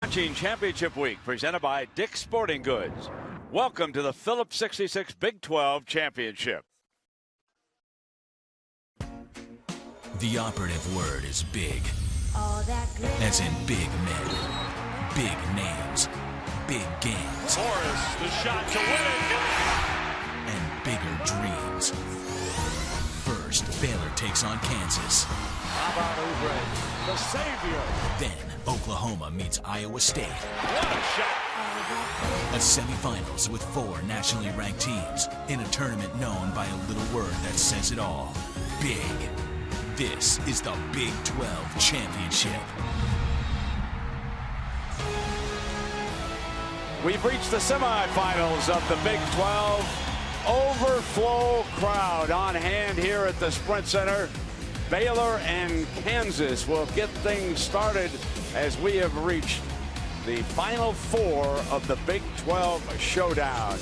watching Championship Week, presented by Dick's Sporting Goods. Welcome to the Phillips 66 Big 12 Championship. The operative word is big. As in big men, big names, big games. Morris, the shot to win it. And bigger dreams. First, Baylor takes on Kansas. How about Oubre, the savior? Then, Oklahoma meets Iowa State. What a shot. A semifinals with 4 nationally ranked teams in a tournament known by a little word that says it all. Big. This is the Big 12 Championship. We've reached the semifinals of the Big 12. Overflow crowd on hand here at the Sprint Center. Baylor and Kansas will get things started as we have reached the Final 4 of the Big 12 showdown.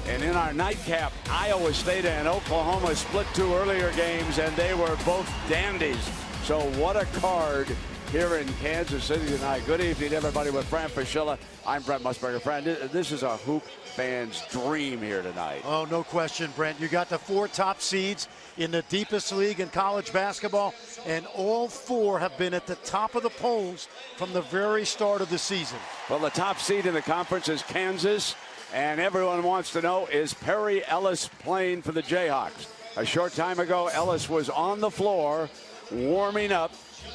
And in our nightcap, Iowa State and Oklahoma split 2 earlier games, and they were both dandies. So what a card here in Kansas City tonight. Good evening, everybody. With Fran Fraschilla, I'm Brent Musburger. Fran, this is a hoop fan's dream here tonight. Oh, no question, Brent. You got the 4 top seeds in the deepest league in college basketball, and all 4 have been at the top of the polls from the very start of the season. Well, the top seed in the conference is Kansas, and everyone wants to know, is Perry Ellis playing for the Jayhawks? A short time ago, Ellis was on the floor warming up.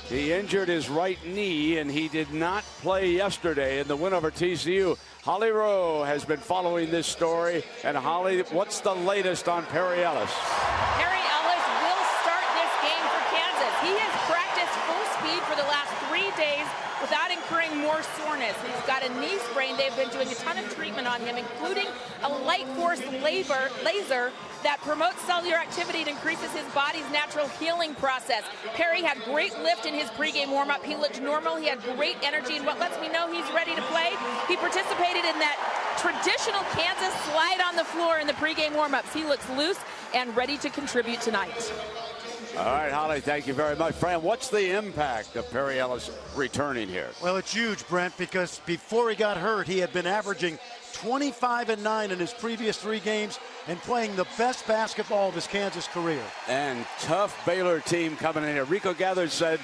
He injured his right knee, and he did not play yesterday in the win over TCU. Holly Rowe has been following this story. And Holly, what's the latest on Perry Ellis? Perry Ellis will start this game for Kansas. He has practiced full speed for the last 3 days without incurring more soreness. He's got a knee sprain. They've been doing a ton of treatment on him, including a light force laser that promotes cellular activity and increases his body's natural healing process. Perry had great lift in his pregame warm-up. He looked normal. He had great energy, and what lets me know he's ready to play, he participated in that traditional Kansas slide on the floor in the pregame warm-ups. He looks loose and ready to contribute tonight. All right, Holly, thank you very much. Fran, what's the impact of Perry Ellis returning here? Well, it's huge, Brent, because before he got hurt, he had been averaging 25-9 in his previous 3 games and playing the best basketball of his Kansas career. And tough Baylor team coming in here. Rico Gathers said,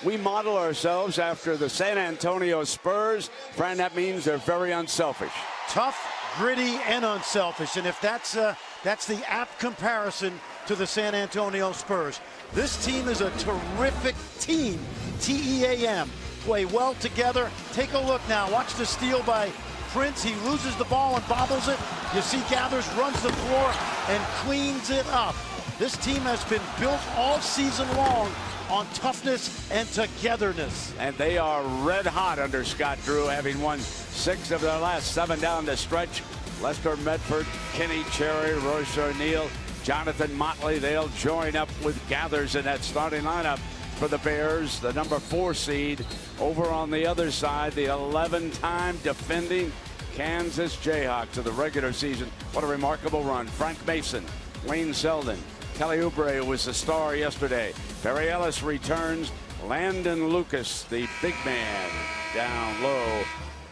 we model ourselves after the San Antonio Spurs. Fran, that means they're very unselfish. Tough, gritty, and unselfish. And if that's the apt comparison to the San Antonio Spurs. This team is a terrific team. T-E-A-M. Play well together. Take a look now. Watch the steal by Prince. He loses the ball and bobbles it. You see Gathers runs the floor and cleans it up. This team has been built all season long on toughness and togetherness. And they are red hot under Scott Drew, having won 6 of their last 7 down the stretch. Lester Medford, Kenny Cherry, Royce O'Neal, Jonathan Motley, they'll join up with Gathers in that starting lineup for the Bears, the number 4 seed. Over on the other side, the 11-time defending Kansas Jayhawks of the regular season. What a remarkable run. Frank Mason, Wayne Selden, Kelly Oubre was the star yesterday. Perry Ellis returns. Landon Lucas, the big man, down low.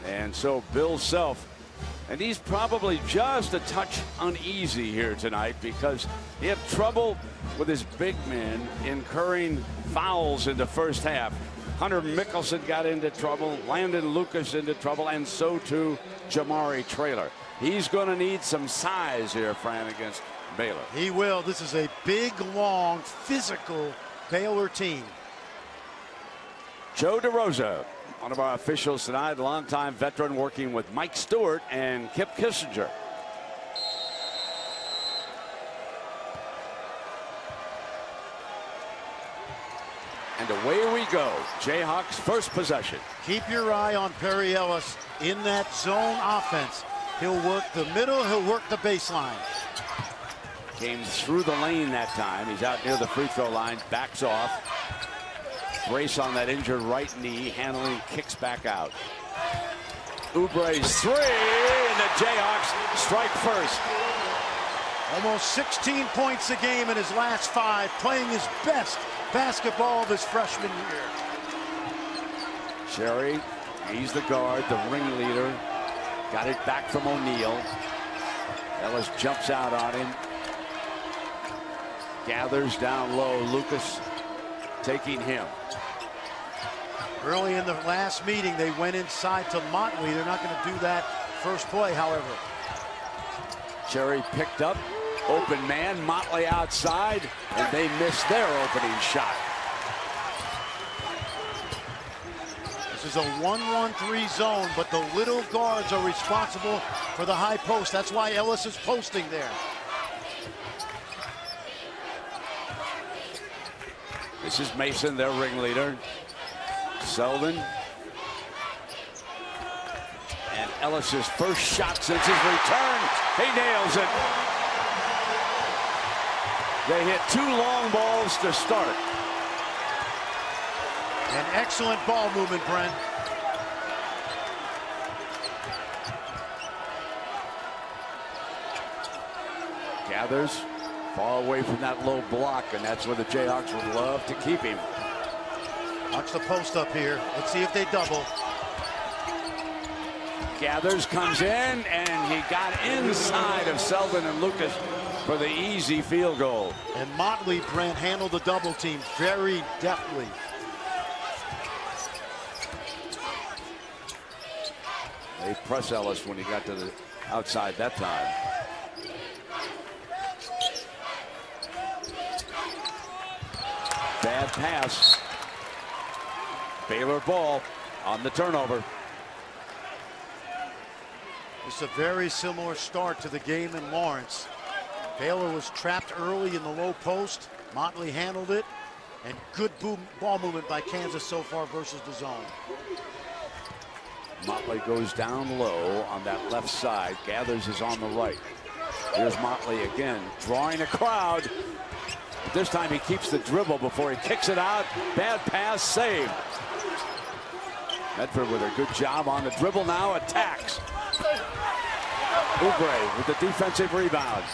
And so Bill Self, and he's probably just a touch uneasy here tonight because he had trouble with his big men incurring fouls in the first half. Hunter Mickelson got into trouble, Landon Lucas into trouble, and so too Jamari Traylor. He's going to need some size here, Fran, against Baylor. He will. This is a big, long, physical Baylor team. Joe DeRosa, one of our officials tonight, longtime veteran working with Mike Stewart and Kip Kissinger. And away we go. Jayhawks first possession. Keep your eye on Perry Ellis in that zone offense. He'll work the middle, he'll work the baseline. Came through the lane that time. He's out near the free throw line, backs off. Brace on that injured right knee, handling, kicks back out. Oubre's 3, and the Jayhawks strike first. Almost 16 points a game in his last 5, playing his best basketball of his freshman year. Sherry He's the guard, the ringleader. Got it back from O'Neal. Ellis jumps out on him. Gathers down low. Lucas taking him. Early in the last meeting, they went inside to Motley. They're not going to do that first play, however. Cherry picked up. Open man. Motley outside. And they missed their opening shot. This is a 1-1-3 zone, but the little guards are responsible for the high post. That's why Ellis is posting there. This is Mason, their ringleader. Selden. And Ellis's first shot since his return. He nails it. They hit 2 long balls to start. An excellent ball movement, Brent. Gathers far away from that low block, and that's where the Jayhawks would love to keep him. Watch the post up here. Let's see if they double. Gathers, comes in, and he got inside of Selden and Lucas for the easy field goal. And Motley, Brent, handled the double team very deftly. They press Ellis when he got to the outside that time. Bad pass. Baylor ball on the turnover. It's a very similar start to the game in Lawrence. Baylor was trapped early in the low post. Motley handled it. And good ball movement by Kansas so far versus the zone. Motley goes down low on that left side. Gathers is on the right. Here's Motley again, drawing a crowd. But this time he keeps the dribble before he kicks it out. Bad pass, saved. Medford with a good job on the dribble now, attacks. Oubre with the defensive rebound.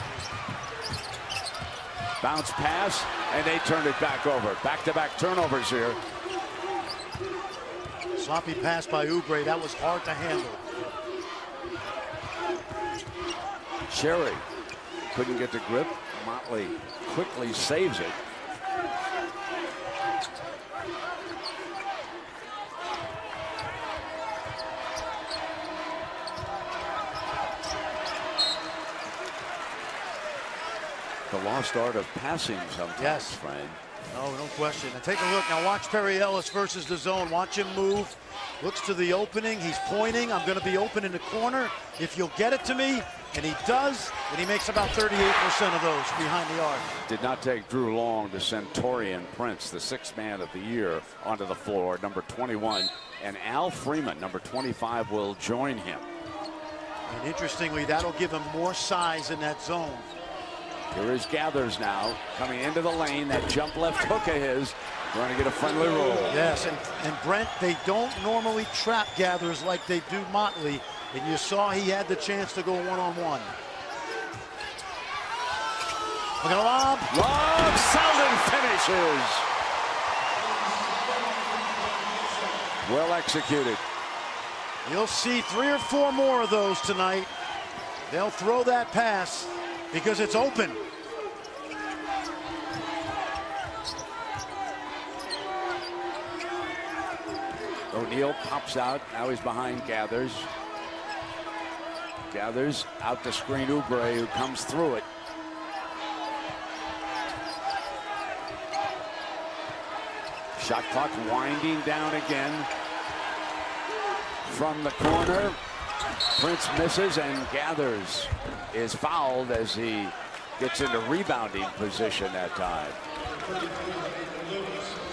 Bounce pass, and they turned it back over. Back-to-back turnovers here. Sloppy pass by Oubre. That was hard to handle. Cherry couldn't get the grip. Motley quickly saves it. The lost art of passing sometimes, yes, friend. No question. Now take a look. Now watch Perry Ellis versus the zone. Watch him move. Looks to the opening. He's pointing. I'm going to be open in the corner if you'll get it to me. And he does. And he makes about 38% of those behind the arc. Did not take Drew long to send Torian Prince, the 6th man of the year, onto the floor, number 21. And Al Freeman, number 25, will join him. And interestingly, that'll give him more size in that zone. Here is Gathers now, coming into the lane. That jump left hook of his, going to get a friendly roll. Yes, and Brent, they don't normally trap Gathers like they do Motley. And you saw he had the chance to go one-on-one. Look at a lob. Lob, Selden finishes. Well executed. You'll see 3 or 4 more of those tonight. They'll throw that pass because it's open. O'Neal pops out. Now he's behind Gathers. Gathers out to screen Oubre, who comes through it. Shot clock winding down again. From the corner, Prince misses, and Gathers is fouled as he gets into rebounding position that time.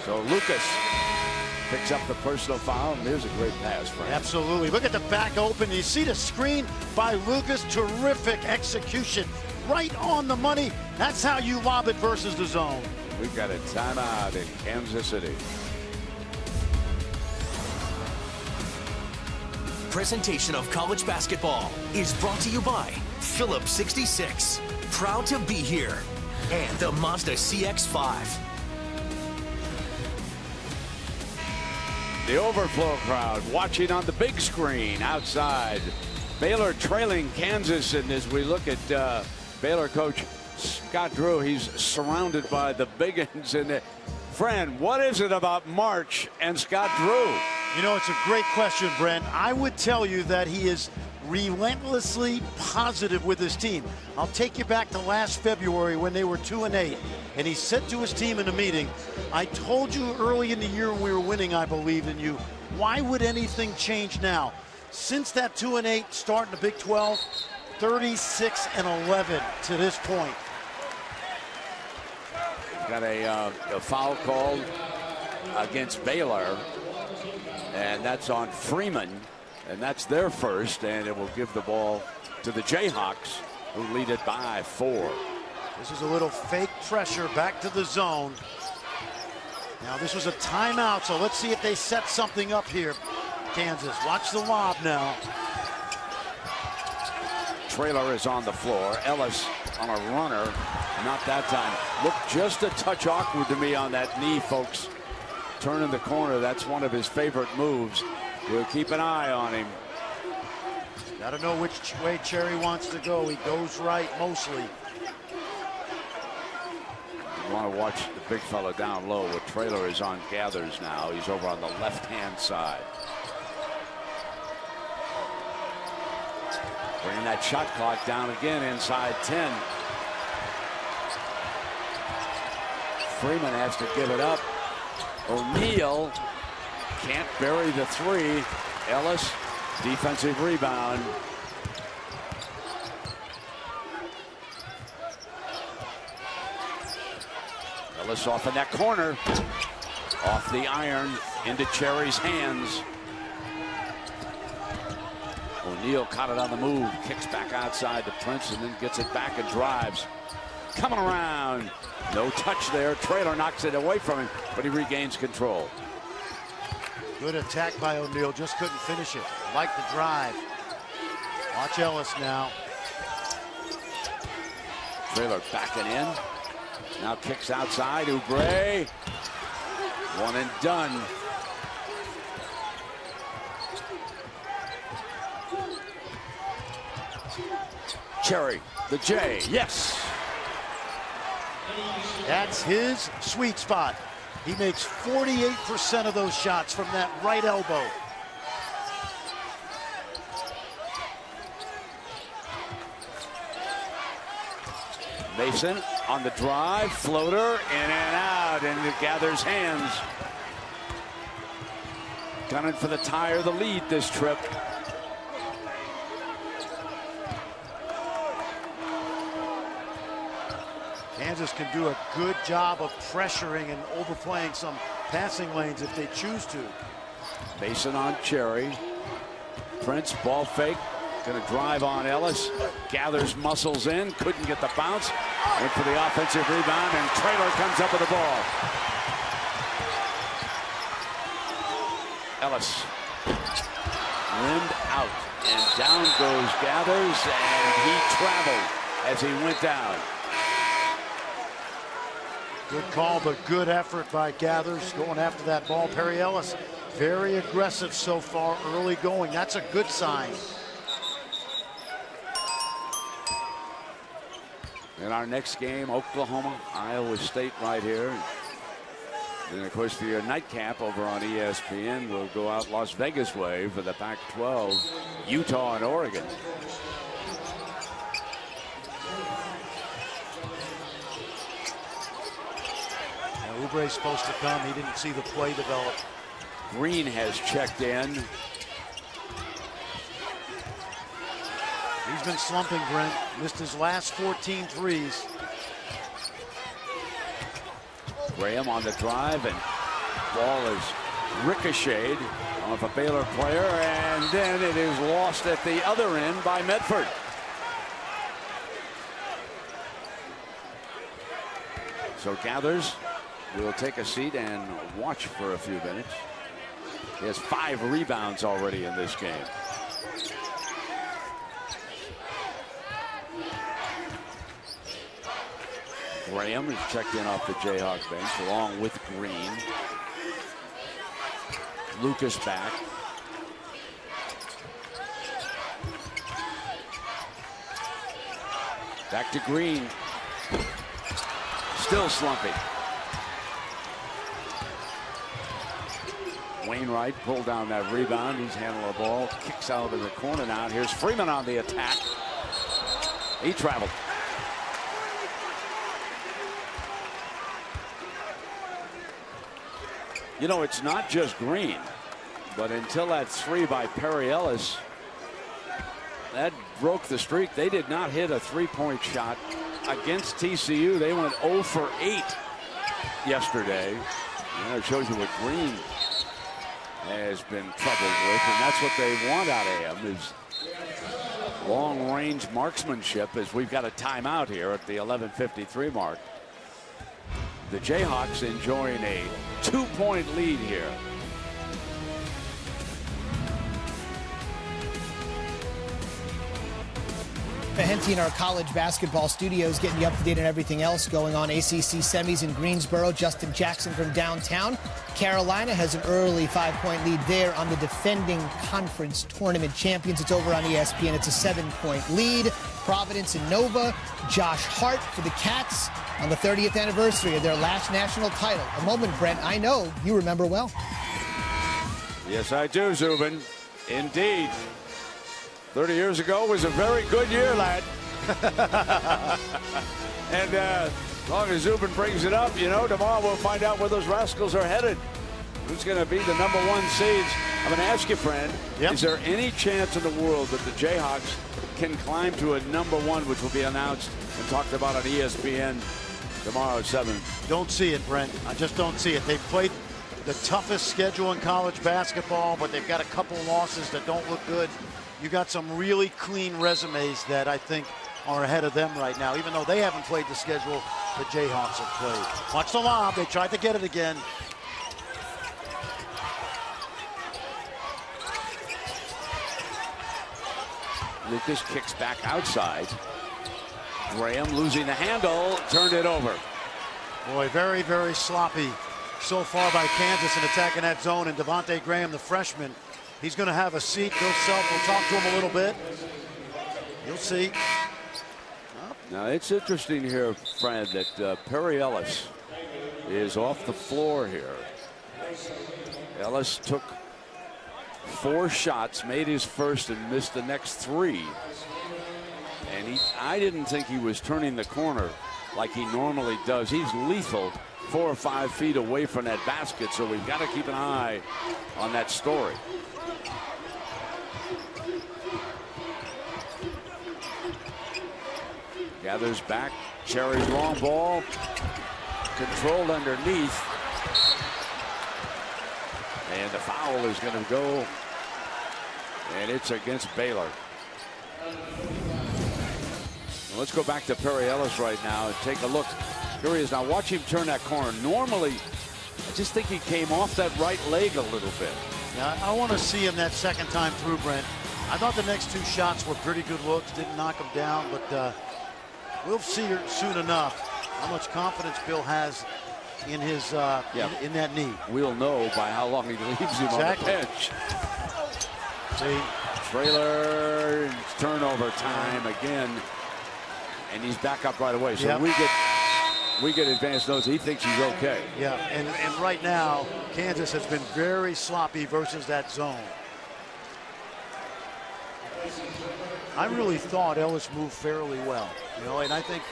So Lucas picks up the personal foul, and there's a great pass, Frank. Absolutely. Look at the back open. You see the screen by Lucas. Terrific execution. Right on the money. That's how you lob it versus the zone. We've got a timeout in Kansas City. Presentation of college basketball is brought to you by Phillips 66. Proud to be here. And the Mazda CX-5. The overflow crowd watching on the big screen outside. Baylor trailing Kansas, and as we look at Baylor coach Scott Drew, he's surrounded by the biggins. And friend, what is it about March and Scott Drew? You know, it's a great question, Brent. I would tell you that he is relentlessly positive with his team. I'll take you back to last February when they were 2-8, and he said to his team in a meeting, I told you early in the year when we were winning, I believed in you. Why would anything change now? Since that 2-8 start in the Big 12, 36-11 to this point. Got a foul called against Baylor, and that's on Freeman. And that's their first, and it will give the ball to the Jayhawks, who lead it by 4. This is a little fake pressure back to the zone. Now, this was a timeout, so let's see if they set something up here. Kansas, watch the lob now. Traylor is on the floor. Ellis on a runner. Not that time. Looked just a touch awkward to me on that knee, folks. Turning the corner, that's one of his favorite moves. We'll keep an eye on him. Got to know which way Cherry wants to go. He goes right mostly. You want to watch the big fella down low. Where Traylor is on Gathers now. He's over on the left-hand side. Bringing that shot clock down again inside 10. Freeman has to give it up. O'Neal can't bury the 3. Ellis, defensive rebound. Ellis off in that corner. Off the iron into Cherry's hands. O'Neal caught it on the move. Kicks back outside to Prince and then gets it back and drives. Coming around. No touch there. Traylor knocks it away from him, but he regains control. Good attack by O'Neal, just couldn't finish it. Like the drive. Watch Ellis now. Traylor backing in. Now kicks outside. Oubre. One and done. Cherry, the J, yes. That's his sweet spot. He makes 48% of those shots from that right elbow. Mason on the drive, floater, in and out, and it gathers hands. Gunning for the tie or the lead this trip. Kansas can do a good job of pressuring and overplaying some passing lanes if they choose to. Mason on Cherry. Prince, ball fake. Going to drive on Ellis. Gathers muscles in. Couldn't get the bounce. Went for the offensive rebound, and Traylor comes up with the ball. Ellis. Rimmed out. And down goes Gathers, and he traveled as he went down. Good call, but good effort by Gathers going after that ball. Perry Ellis, very aggressive so far, early going. That's a good sign. In our next game, Oklahoma, Iowa State right here. And of course, for your nightcap over on ESPN, we'll go out Las Vegas way for the Pac-12, Utah and Oregon. Oubre's supposed to come. He didn't see the play develop. Green has checked in. He's been slumping, Brent. Missed his last 14 threes. Graham on the drive, and ball is ricocheted off a Baylor player, and then it is lost at the other end by Medford. So Gathers will take a seat and watch for a few minutes. He has 5 rebounds already in this game. Graham is checked in off the Jayhawk bench along with Green. Lucas back. Back to Green. Still slumping. Wainwright pulled down that rebound. He's handled the ball. Kicks out of the corner now. Here's Freeman on the attack. He traveled. You know, it's not just Green, but until that three by Perry Ellis, that broke the streak. They did not hit a three-point shot against TCU. They went 0 for 8 yesterday. And it shows you what Green has been troubled with, and that's what they want out of him, is long-range marksmanship, as we've got a timeout here at the 11:53 mark. The Jayhawks enjoying a 2-point lead here. Henty in our college basketball studios getting you up to date on everything else going on. ACC semis in Greensboro. Justin Jackson from downtown. Carolina has an early 5-point lead there on the defending conference tournament champions. It's over on ESPN. It's a 7-point lead. Providence and Nova. Josh Hart for the Cats on the 30th anniversary of their last national title. A moment, Brent, I know you remember well. Yes, I do, Zubin. Indeed. 30 years ago was a very good year, lad. And as long as Zubin brings it up, you know, tomorrow we'll find out where those Rascals are headed. Who's going to be the #1 seeds? I'm going to ask you, friend, is there any chance in the world that the Jayhawks can climb to a #1, which will be announced and talked about on ESPN tomorrow at 7? Don't see it, Brent. I just don't see it. They've played the toughest schedule in college basketball, but they've got a couple losses that don't look good. You got some really clean resumes that I think are ahead of them right now, even though they haven't played the schedule the Jayhawks have played. Watch the lob. They tried to get it again. Lucas kicks back outside. Graham losing the handle, turned it over. Boy, very, very sloppy so far by Kansas in attacking that zone. And Devontae Graham, the freshman, he's going to have a seat. Bill Self will talk to him a little bit. You'll see. Now, it's interesting here, Fred, that Perry Ellis is off the floor here. Ellis took 4 shots, made his first and missed the next 3. And I didn't think he was turning the corner like he normally does. He's lethal 4 or 5 feet away from that basket, so we've got to keep an eye on that story. Gathers back. Cherry's long ball. Controlled underneath. And the foul is going to go. And it's against Baylor. Well, let's go back to Perry Ellis right now and take a look. Here he is. Now watch him turn that corner. Normally, I just think he came off that right leg a little bit. Yeah, I want to see him that second time through, Brent. I thought the next 2 shots were pretty good looks. Didn't knock him down, but we'll see soon enough how much confidence Bill has in his in that knee. We'll know by how long he leaves him on the bench. See, trailer turnover time again, and he's back up right away. So we get advanced notes. He thinks he's okay. Yeah, and right now Kansas has been very sloppy versus that zone. I really thought Ellis moved fairly well, you know, and I think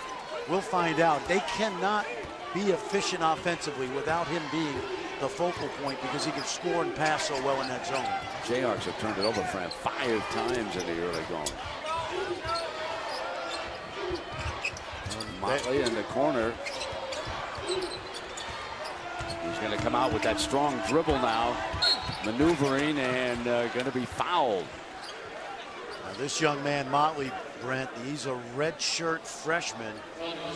we'll find out. They cannot be efficient offensively without him being the focal point, because he can score and pass so well in that zone. Jayhawks have turned it over for him 5 times in the early going. Motley in the corner. He's going to come out with that strong dribble now, maneuvering, and going to be fouled. Now this young man, Motley, Brent, he's a redshirt freshman.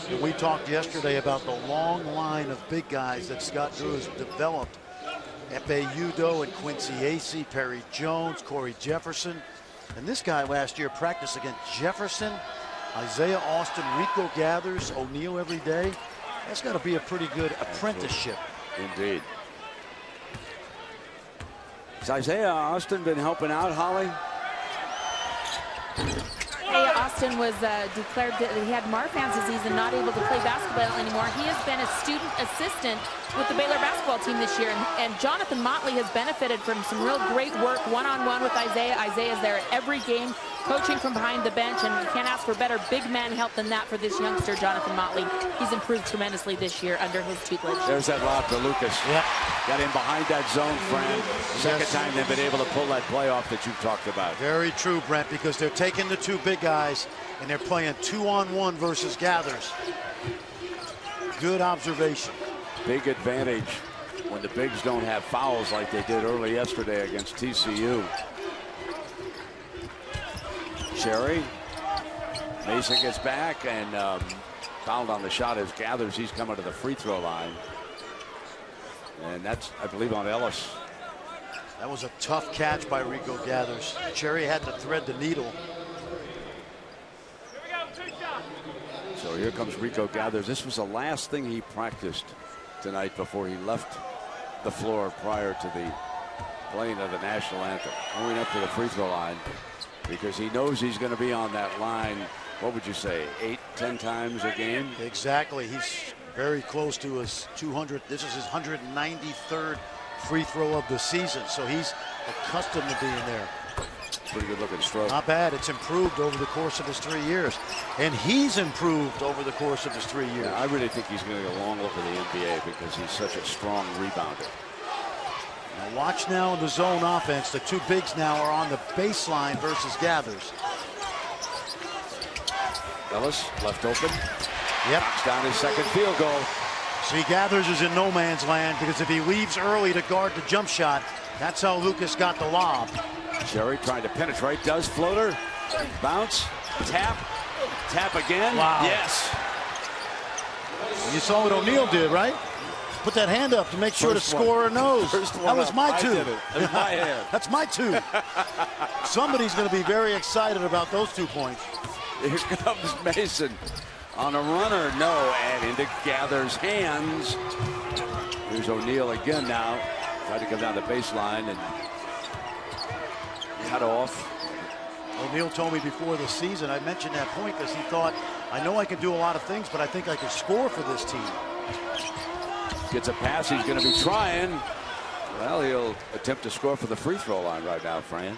And we talked yesterday about the long line of big guys that Scott Drew has developed. Epe Udoh and Quincy Acey, Perry Jones, Corey Jefferson. And this guy last year practiced against Jefferson, Isaiah Austin, Rico Gathers, O'Neal every day. That's got to be a pretty good apprenticeship. Indeed. Has Isaiah Austin been helping out, Holly? Austin was declared that he had Marfan's disease and not able to play basketball anymore. He has been a student assistant with the Baylor basketball team this year, and Jonathan Motley has benefited from some real great work one-on-one with Isaiah. Isaiah's there at every game, coaching from behind the bench, and you can't ask for better big man help than that for this youngster, Jonathan Motley. He's improved tremendously this year under his tutelage. There's that lob to Lucas. Yep. Got him behind that zone, Fran. Second time they've been able to pull that play off that you talked about. Very true, Brent, because they're taking the two big guys and they're playing 2-on-1 versus Gathers. Good observation. Big advantage when the bigs don't have fouls like they did early yesterday against TCU. Cherry. Mason gets back and fouled on the shot as Gathers. He's coming to the free throw line. And that's, I believe, on Ellis. That was a tough catch by Rico Gathers. Cherry had to thread the needle. So here comes Rico Gathers. This was the last thing he practiced tonight before he left the floor prior to the playing of the national anthem. Going up to the free throw line because he knows he's going to be on that line, what would you say, 8-10 times a game? Exactly. He's very close to his 200. This is his 193rd free throw of the season, so he's accustomed to being there. Pretty good looking stroke. Not bad. It's improved over the course of his 3 years. And he's improved over the course of his 3 years. Yeah, I really think he's going to get a long look at the NBA because he's such a strong rebounder. Now watch now the zone offense. The two bigs now are on the baseline versus Gathers. Ellis left open. Yep. Knocks down his second field goal. See, Gathers is in no man's land because if he leaves early to guard the jump shot, that's how Lucas got the lob. Cherry trying to penetrate, does floater, bounce, tap again. Wow. Yes. You saw what O'Neal did, right? Put that hand up to make sure the scorer knows. That was my two. That was my hand. That's my two. Somebody's going to be very excited about those 2 points. Here comes Mason on a runner, no, and into Gathers' hands. Here's O'Neal again now. Tried to come down the baseline and cut off. O'Neal told me before the season, I mentioned that point because he thought, I know I can do a lot of things, but I think I can score for this team. Gets a pass, he's going to be trying. Well, he'll attempt to score for the free throw line right now, Fran.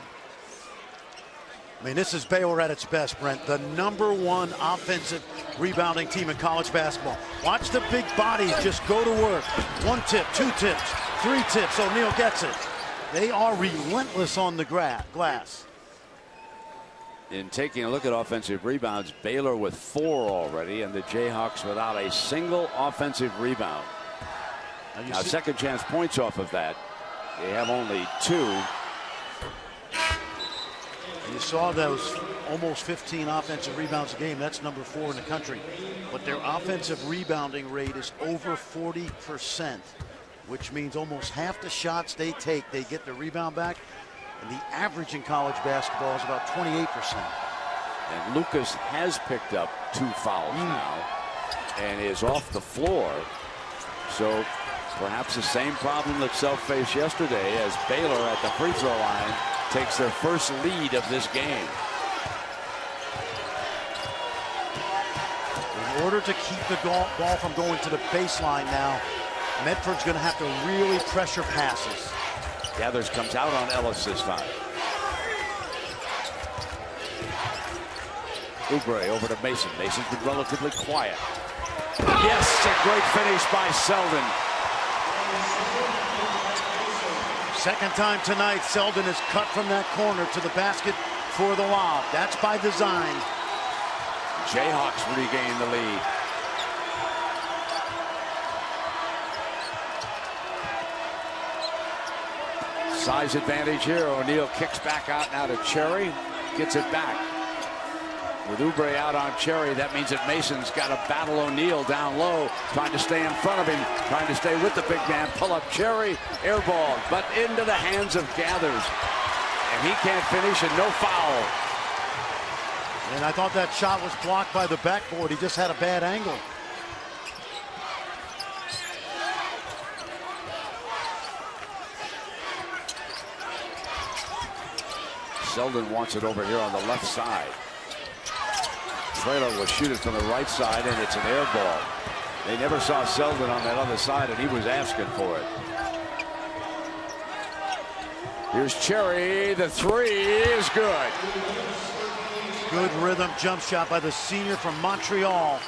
I mean, this is Baylor at its best, Brent. The #1 offensive rebounding team in college basketball. Watch the big bodies just go to work. 1 tip, 2 tips, 3 tips. O'Neal gets it. They are relentless on the glass. In taking a look at offensive rebounds, Baylor with 4 already, and the Jayhawks without a single offensive rebound. Now, second chance points off of that. They have only 2. You saw those almost 15 offensive rebounds a game. That's #4 in the country. But their offensive rebounding rate is over 40%, which means almost half the shots they take, they get the rebound back. And the average in college basketball is about 28%. And Lucas has picked up 2 fouls now and is off the floor. So perhaps the same problem that Self faced yesterday as Baylor at the free throw line takes their first lead of this game. In order to keep the ball from going to the baseline now, Medford's going to have to really pressure passes. Gathers comes out on Ellis this time. Oubre over to Mason. Mason's been relatively quiet. Yes, a great finish by Selden. Second time tonight, Selden is cut from that corner to the basket for the lob. That's by design. Jayhawks regain the lead. Size advantage here. O'Neal kicks back out now to Cherry. Gets it back. With Oubre out on Cherry, that means that Mason's got to battle O'Neal down low, trying to stay in front of him, trying to stay with the big man. Pull up Cherry, airball, but into the hands of Gathers. And he can't finish, and no foul. And I thought that shot was blocked by the backboard. He just had a bad angle. Selden wants it over here on the left side. Traylor will shoot it from the right side, and it's an air ball. They never saw Selden on that other side, and he was asking for it. Here's Cherry. The three is good. Good rhythm jump shot by the senior from Montreal.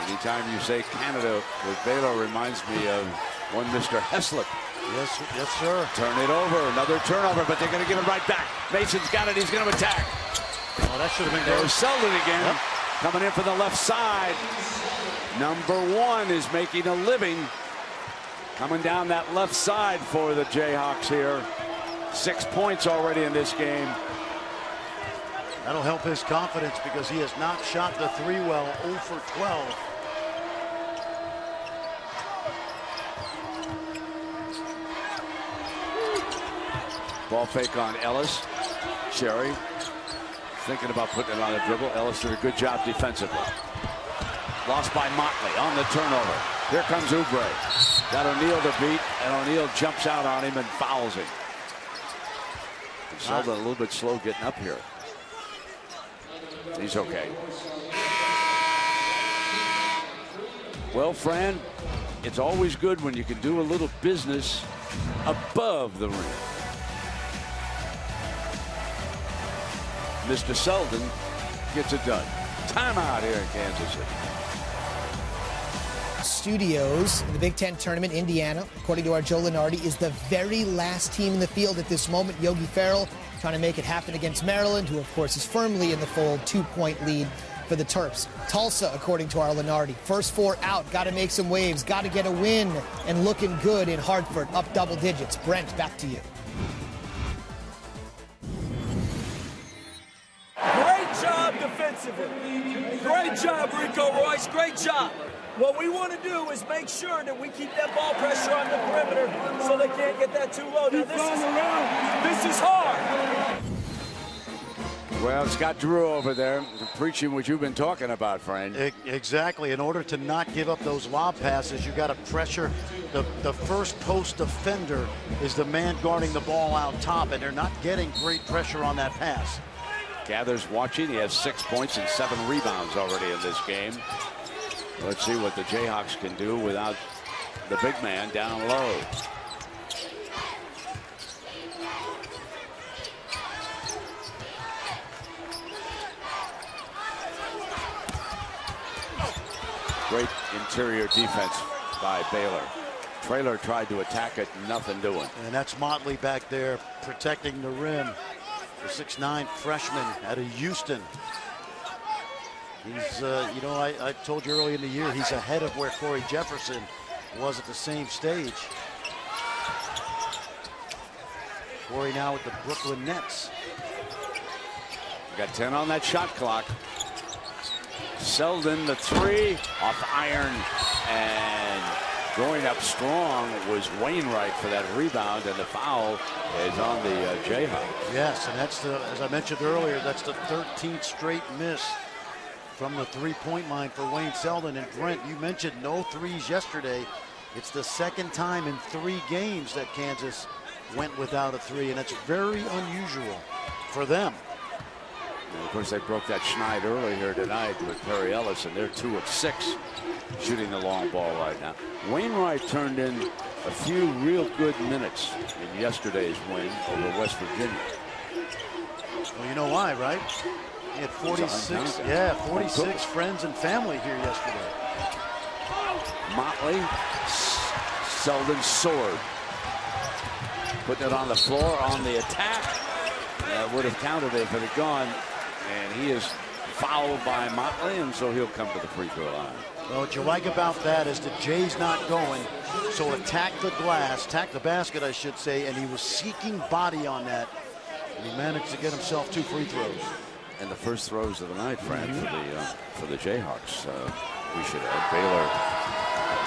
Anytime you say Canada with Baylor reminds me of one Mr. Heslip. Yes, sir. Turn it over. Another turnover, but they're going to give it right back. Mason's got it. He's going to attack. Oh, that should have been There's good. Selden again. Yep. Coming in from the left side. Number 1 is making a living. Coming down that left side for the Jayhawks here. 6 points already in this game. That'll help his confidence because he has not shot the three well. 0 for 12. Ball fake on Ellis. Cherry thinking about putting it on a dribble. Ellis did a good job defensively. Lost by Motley on the turnover. Here comes Oubre. Got O'Neal to beat, and O'Neal jumps out on him and fouls him. Selden a little bit slow getting up here. He's okay. Well, Fran, it's always good when you can do a little business above the rim. Mr. Selden gets it done. Timeout here in Kansas City. Studios in the Big Ten tournament, Indiana, according to our Joe Lenardi, is the very last team in the field at this moment. Yogi Ferrell trying to make it happen against Maryland, who of course is firmly in the fold. 2-point lead for the Terps. Tulsa, according to our Lenardi, first 4 out, got to make some waves, got to get a win, and looking good in Hartford, up double digits. Brent, back to you. Great job defensively. Great job, Rico Royce. Great job. What we want to do is make sure that we keep that ball pressure on the perimeter so they can't get that too low. Now, this is hard. Well, Scott Drew over there preaching what you've been talking about, Frank. Exactly. In order to not give up those lob passes, you got to pressure the first post defender is the man guarding the ball out top, and they're not getting great pressure on that pass. Gathers watching. He has 6 points and 7 rebounds already in this game. Let's see what the Jayhawks can do without the big man down low. Great interior defense by Baylor. Traylor tried to attack it, nothing doing. And that's Motley back there protecting the rim. The 6'9" freshman out of Houston. He's, you know, I told you early in the year, he's ahead of where Corey Jefferson was at the same stage. Corey now with the Brooklyn Nets. Got 10 on that shot clock. Selden, the three, off the iron, and going up strong was Wainwright for that rebound, and the foul is on the Jayhawks. Yes, and that's the, as I mentioned earlier, that's the 13th straight miss from the three-point line for Wayne Selden. And Brent, you mentioned no threes yesterday. It's the second time in 3 games that Kansas went without a three, and it's very unusual for them. And of course, they broke that schneid early here tonight with Perry Ellis, and they're 2 of 6 shooting the long ball right now. Wainwright turned in a few real good minutes in yesterday's win over West Virginia. Well, you know why, right? He had 46, yeah, 46 friends and family here yesterday. Motley, Selden soared. Putting it on the floor on the attack. That would have counted if it had gone. And he is fouled by Motley, and so he'll come to the free throw line. Well, what you like about that is that Jay's not going, so attack the glass, attack the basket, I should say, and he was seeking body on that. And he managed to get himself 2 free throws. And the first throws of the night, Fran, for the Jayhawks. We should add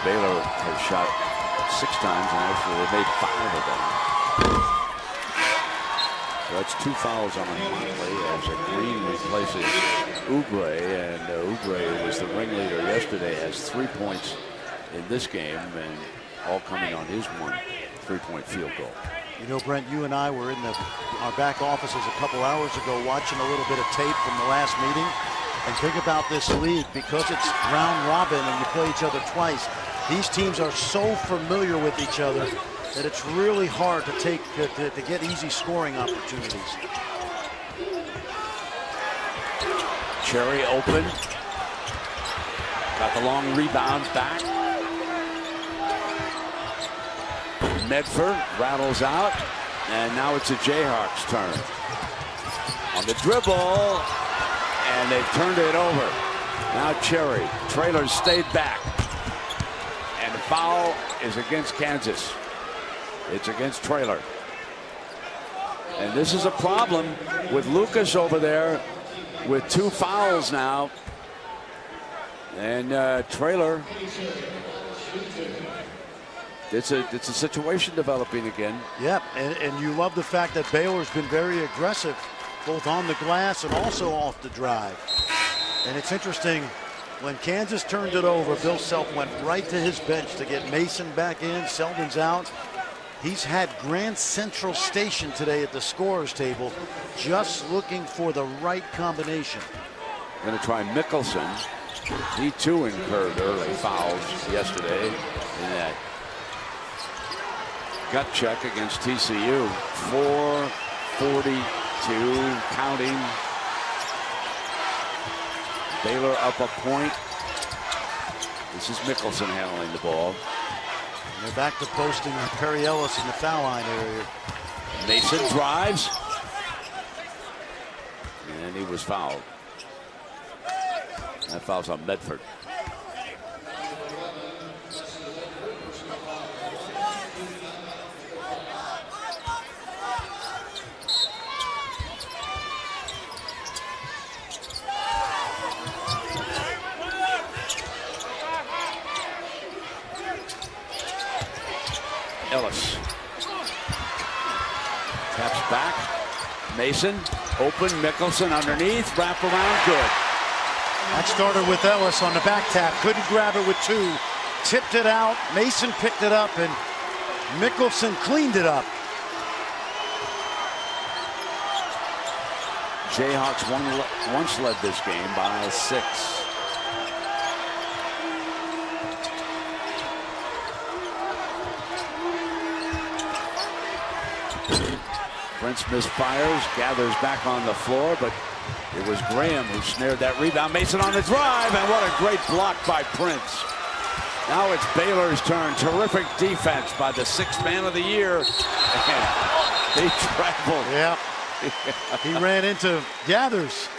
Baylor has shot 6 times, and actually they made 5 of them. So that's 2 fouls on Motley as Green replaces Oubre, and Oubre was the ringleader yesterday, has 3 points in this game, and all coming on his 1 3-point field goal. You know, Brent, you and I were in our back offices a couple hours ago watching a little bit of tape from the last meeting. And think about this league, because it's round robin and you play each other twice. These teams are so familiar with each other that it's really hard to get easy scoring opportunities. Cherry open. Got the long rebound back. Medford rattles out, and now it's the Jayhawks' turn. On the dribble, and they've turned it over. Now Cherry. Traylor stayed back. And the foul is against Kansas. It's against Traylor. And this is a problem with Lucas over there with 2 fouls now. And Traylor, it's a situation developing again. Yep, and you love the fact that Baylor's been very aggressive, both on the glass and also off the drive. And it's interesting, when Kansas turned it over, Bill Self went right to his bench to get Mason back in. Selden's out. He's had Grand Central Station today at the scorer's table, just looking for the right combination. Going to try Mickelson. He too incurred early fouls yesterday in that gut check against TCU. 4:42 counting. Baylor up a point. This is Mickelson handling the ball. And they're back to posting Perry Ellis in the foul line area. Mason drives. And he was fouled. That foul's on Medford. Ellis taps back. Mason open. Mickelson underneath. Wrap around. Good. That started with Ellis on the back tap. Couldn't grab it with 2. Tipped it out. Mason picked it up, and Mickelson cleaned it up. Jayhawks once led this game by 6. Brents misfires, gathers back on the floor, but it was Graham who snared that rebound. Mason on the drive, and what a great block by Prince. Now it's Baylor's turn. Terrific defense by the 6th man of the year. And they traveled. Yeah. He ran into Gathers.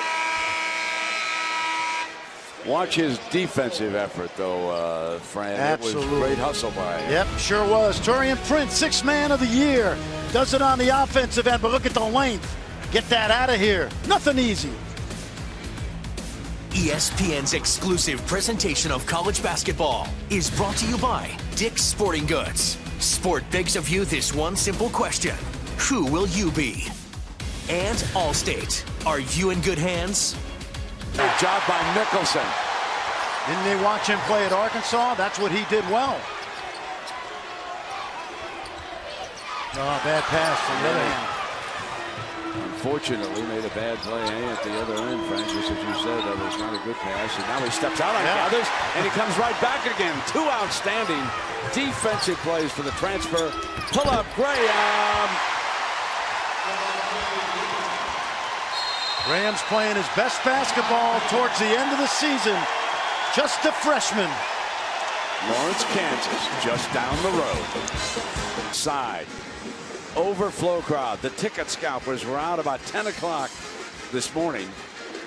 Watch his defensive effort, though, Fran. Absolutely. It was great hustle by him. Yep, sure was. Taurean Prince, 6th man of the year. Does it on the offensive end, but look at the length. Get that out of here. Nothing easy. ESPN's exclusive presentation of college basketball is brought to you by Dick's Sporting Goods. Sport begs of you this one simple question: who will you be? And Allstate. Are you in good hands? Good job by Mickelson. Didn't they watch him play at Arkansas? That's what he did well. Oh, bad pass from the other hand. Unfortunately, made a bad play at the other end, Frank. Just as you said, that was not a good pass. And now he steps out on Gathers, and he comes right back again. 2 outstanding defensive plays for the transfer. Pull up, Graham. Graham's playing his best basketball towards the end of the season. Just a freshman. Lawrence, Kansas, just down the road. Side. Overflow crowd. The ticket scalpers were out about 10 o'clock this morning.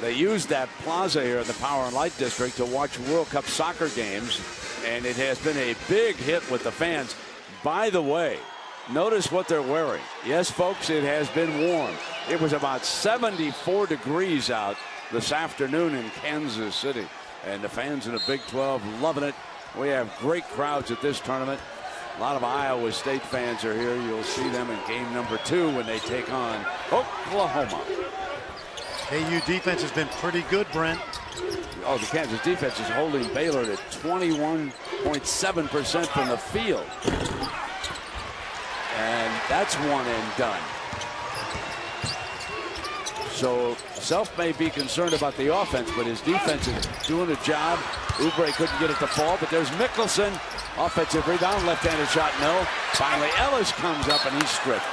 They used that plaza here in the Power and Light District to watch World Cup soccer games, and it has been a big hit with the fans. By the way, notice what they're wearing. Yes, folks, it has been warm. It was about 74 degrees out this afternoon in Kansas City, and the fans in the Big 12 loving it. We have great crowds at this tournament. A lot of Iowa State fans are here. You'll see them in game number 2 when they take on Oklahoma. KU defense has been pretty good, Brent. Oh, the Kansas defense is holding Baylor at 21.7% from the field. And That's one and done. So Self may be concerned about the offense, but his defense is doing a job. Oubre couldn't get it to fall, but there's Mickelson. Offensive rebound, left-handed shot, no. Finally, Ellis comes up and he's stripped.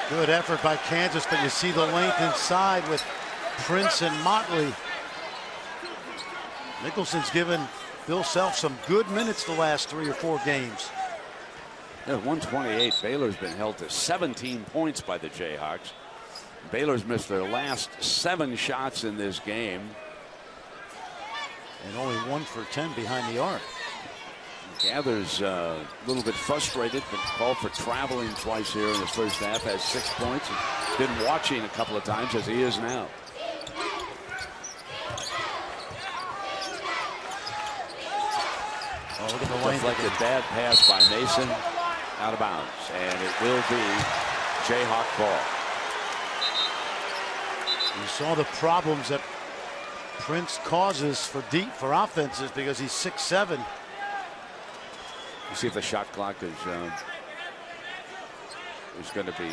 Good effort by Kansas, but you see the length inside with Prince and Motley. Mickelson's given Bill Self some good minutes the last 3 or 4 games. Yeah, 128. Baylor's been held to 17 points by the Jayhawks. Baylor's missed their last 7 shots in this game. And only 1 for 10 behind the arc. Gather's a little bit frustrated, been called for traveling twice here in the first half, has 6 points, and been watching a couple of times as he is now. Oh, look at the lane. Deflected bad pass by Mason, out of bounds, and it will be Jayhawk ball. You saw the problems that Prince causes for offenses because he's 6'7". You see if the shot clock is going to be.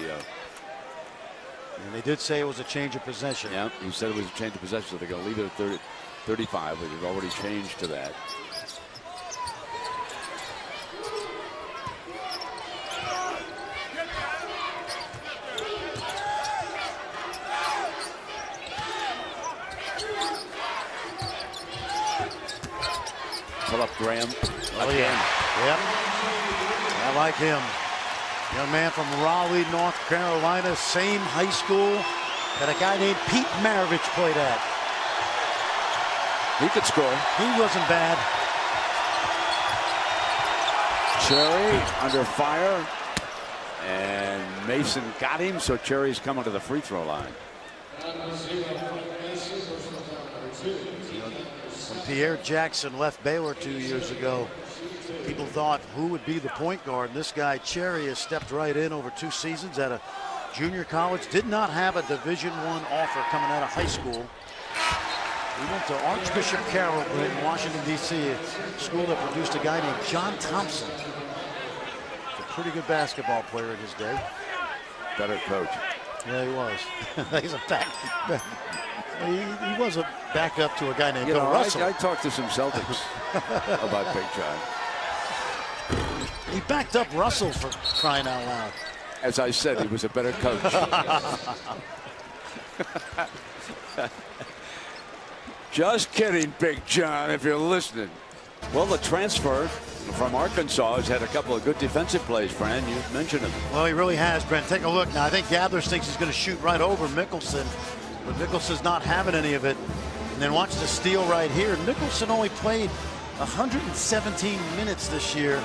And they did say it was a change of possession. Yeah, he said it was a change of possession, so they're going to leave it at 35, but they've already changed to that. Pull up Graham. Oh, yeah. Yep. I like him. Young man from Raleigh, North Carolina, same high school that a guy named Pete Maravich played at. He could score. He wasn't bad. Cherry under fire. And Mason got him, so Cherry's coming to the free throw line. When Pierre Jackson left Baylor 2 years ago, people thought who would be the point guard. This guy Cherry has stepped right in over 2 seasons at a junior college. Did not have a Division I offer coming out of high school. He went to Archbishop Carroll in Washington, D.C., a school that produced a guy named John Thompson. He's a pretty good basketball player in his day. Better coach. Yeah, he was. He's a back. He was a backup to a guy named Bill Russell. I talked to some Celtics about Big John. He backed up Russell, for crying out loud. As I said, he was a better coach. Just kidding, Big John, if you're listening. Well, the transfer from Arkansas has had a couple of good defensive plays, Fran. You mentioned him. Well, he really has, Brent. Take a look. Now, I think Gathers thinks he's going to shoot right over Mickelson, but Mickelson's not having any of it. And then watch the steal right here. Mickelson only played 117 minutes this year,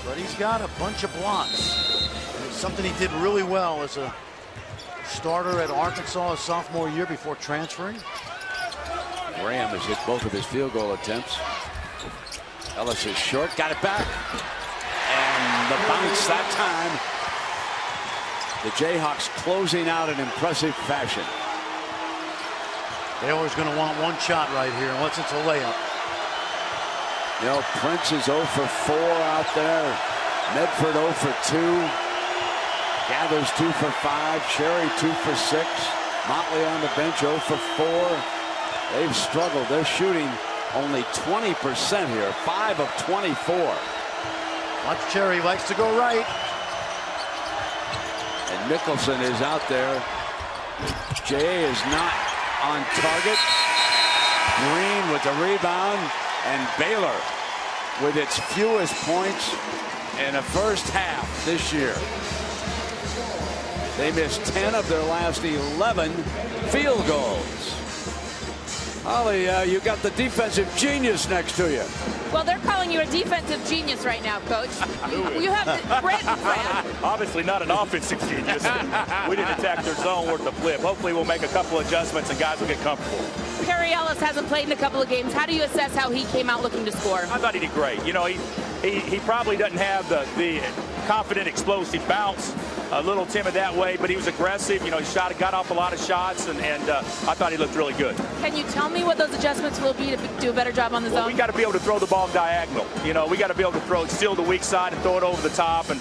but he's got a bunch of blocks. And it's something he did really well as a starter at Arkansas his sophomore year before transferring. Graham has hit both of his field goal attempts. Ellis is short, got it back. And the bounce that time. The Jayhawks closing out in impressive fashion. Baylor's going to want one shot right here, unless it's a layup. You know, Prince is 0 for 4 out there. Medford 0 for 2. Gathers 2 for 5. Cherry 2 for 6. Motley on the bench 0 for 4. They've struggled. They're shooting only 20% here. 5 of 24. Watch Cherry, likes to go right. And Mickelson is out there. Jay is not on target. Green with the rebound. And Baylor with its fewest points in the first half this year. They missed 10 of their last 11 field goals. Holly, you got the defensive genius next to you. Well, they're calling you a defensive genius right now, Coach. You have Brent and Fran. Obviously not an offensive genius. We didn't attack their zone worth the flip. Hopefully we'll make a couple adjustments and guys will get comfortable. Perry Ellis hasn't played in a couple of games. How do you assess how he came out looking to score? I thought he did great. You know, he probably doesn't have the confident, explosive bounce. A little timid that way, but he was aggressive. You know, he got off a lot of shots, and I thought he looked really good. Can you tell me what those adjustments will be to do a better job on the zone? We got to be able to throw the ball diagonal. You know, we got to be able to steal the weak side and throw it over the top. And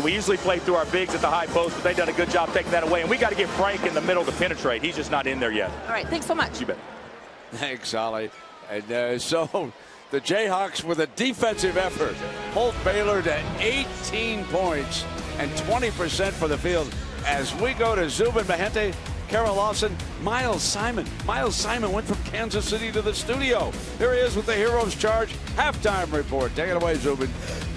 we usually play through our bigs at the high post, but they've done a good job taking that away. And we got to get Frank in the middle to penetrate. He's just not in there yet. All right, thanks so much. You bet. Thanks, Ollie. And so the Jayhawks, with a defensive effort, hold Baylor to 18 points and 20% for the field. As we go to Zubin Mehenti, Carol Lawson, Miles Simon. Miles Simon went from Kansas City to the studio. Here he is with the Heroes Charge halftime report. Take it away, Zubin.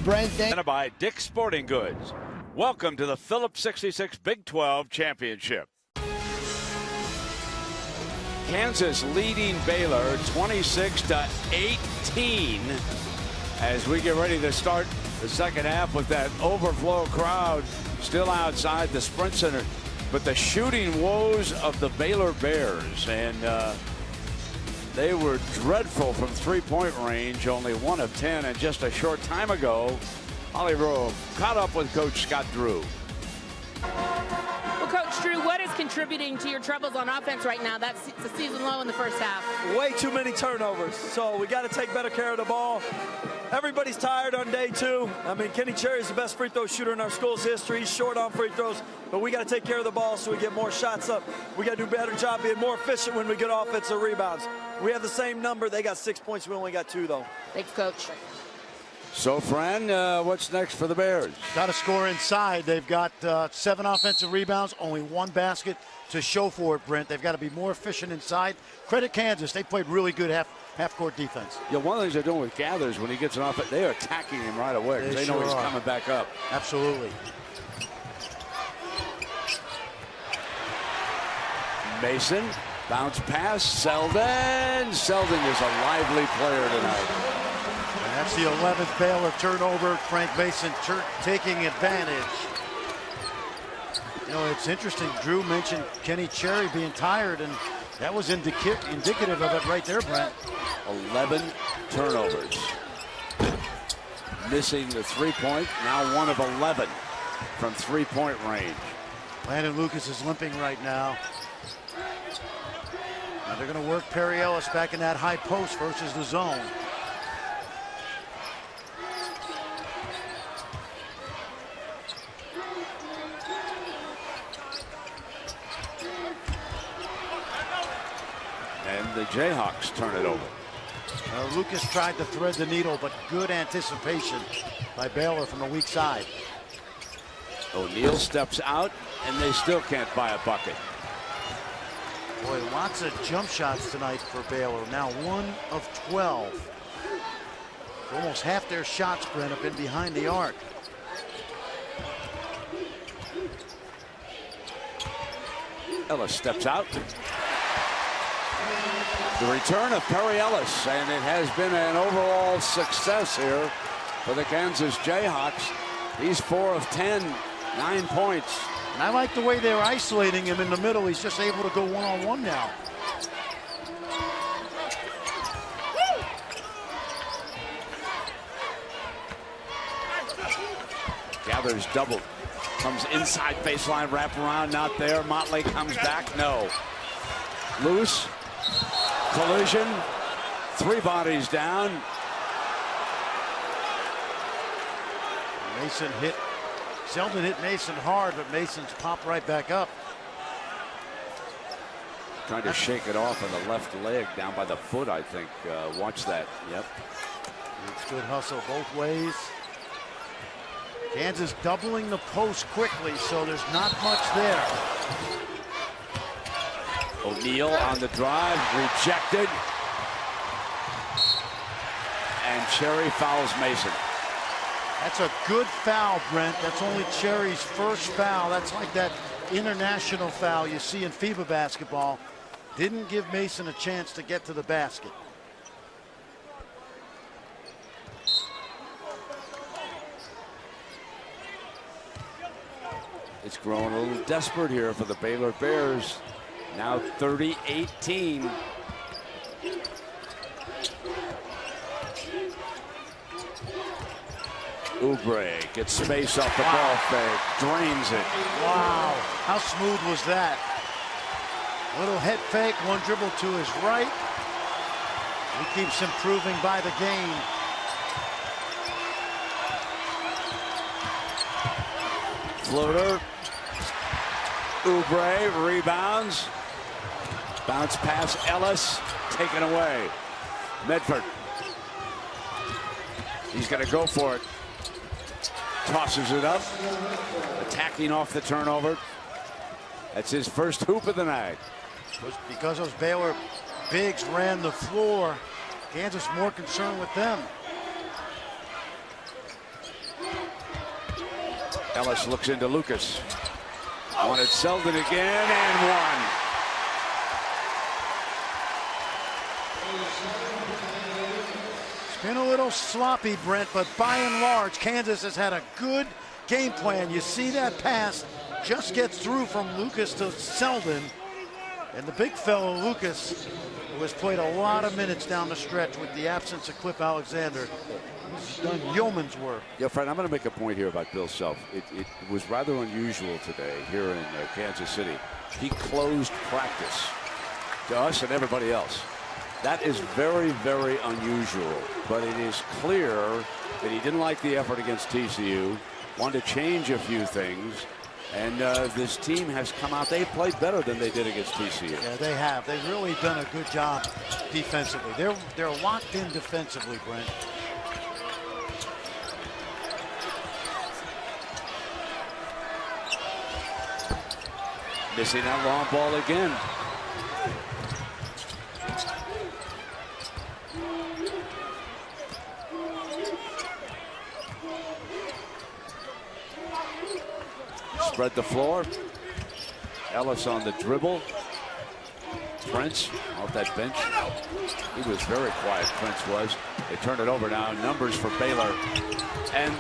Brent, thank By Dick's Sporting Goods. Welcome to the Phillips 66 Big 12 Championship. Kansas leading Baylor 26-18 as we get ready to start the second half with that overflow crowd still outside the Sprint Center. But the shooting woes of the Baylor Bears, and they were dreadful from three-point range, only 1 of 10, and just a short time ago, Ollie Rowe caught up with Coach Scott Drew. Well, Coach Drew, what is contributing to your troubles on offense right now? That's the season low in the first half. Way too many turnovers, so we got to take better care of the ball. Everybody's tired on day 2. I mean, Kenny Cherry is the best free throw shooter in our school's history. He's short on free throws, but we got to take care of the ball so we get more shots up. We got to do a better job being more efficient when we get offensive rebounds. We have the same number. They got 6 points. We only got 2, though. Thanks, Coach. So, Fran, what's next for the Bears? Got to score inside. They've got 7 offensive rebounds, only 1 basket to show for it, Brent. They've got to be more efficient inside. Credit Kansas. They played really good half-court defense. Yeah, one of the things they're doing with Gathers, when he gets an offense, they are attacking him right away because they know he's coming back up. Absolutely. Mason, bounce pass, Selden. Selden is a lively player tonight. And that's the 11th Baylor turnover. Frank Mason taking advantage. You know, it's interesting. Drew mentioned Kenny Cherry being tired, and that was indicative of it right there, Brent. 11 turnovers. Missing the three-point, now 1 of 11 from three-point range. Landon Lucas is limping right now. Now they're going to work Perry Ellis back in that high post versus the zone. And the Jayhawks turn it over. Lucas tried to thread the needle, but good anticipation by Baylor from the weak side. O'Neal steps out, and they still can't buy a bucket. Boy, lots of jump shots tonight for Baylor. Now 1 of 12. Almost half their shots, Brent, have been behind the arc. Ellis steps out. The return of Perry Ellis, and it has been an overall success here for the Kansas Jayhawks. He's 4 of 10, 9 points. And I like the way they're isolating him in the middle. He's just able to go one-on-one now. Gathers double. Comes inside baseline, wrap around, not there. Motley comes back, no. Loose. Collision. 3 bodies down. Mason hit. Selden hit Mason hard, but Mason's popped right back up. Trying to shake it off on the left leg, down by the foot, I think. Watch that. Yep. It's good hustle both ways. Kansas doubling the post quickly, so there's not much there. O'Neal on the drive, rejected. And Cherry fouls Mason. That's a good foul, Brent. That's only Cherry's first foul. That's like that international foul you see in FIBA basketball. Didn't give Mason a chance to get to the basket. It's growing a little desperate here for the Baylor Bears. Now 30-18. Oubre gets space off the ball fake, drains it. Wow, how smooth was that? Little head fake, one dribble to his right. He keeps improving by the game. Floater. Oubre rebounds. Bounce pass, Ellis, taken away. Medford. He's going to go for it. Tosses it up. Attacking off the turnover. That's his first hoop of the night. Because those Baylor bigs ran the floor, Kansas more concerned with them. Ellis looks into Lucas. Wanted Selden again and one. It's been a little sloppy, Brent, but by and large, Kansas has had a good game plan. You see that pass just gets through from Lucas to Selden. And the big fellow, Lucas, who has played a lot of minutes down the stretch with the absence of Cliff Alexander, he's done yeoman's work. Yeah, Fred, I'm going to make a point here about Bill Self. It was rather unusual today here in Kansas City. He closed practice to us and everybody else. That is very, very unusual. But it is clear that he didn't like the effort against TCU, wanted to change a few things. And this team has come out. They played better than they did against TCU. Yeah, they have. They've really done a good job defensively. They're locked in defensively, Brent. Missing that long ball again. Spread the floor. Ellis on the dribble. Prince off that bench. He was very quiet, Prince was. They turn it over now. Numbers for Baylor. And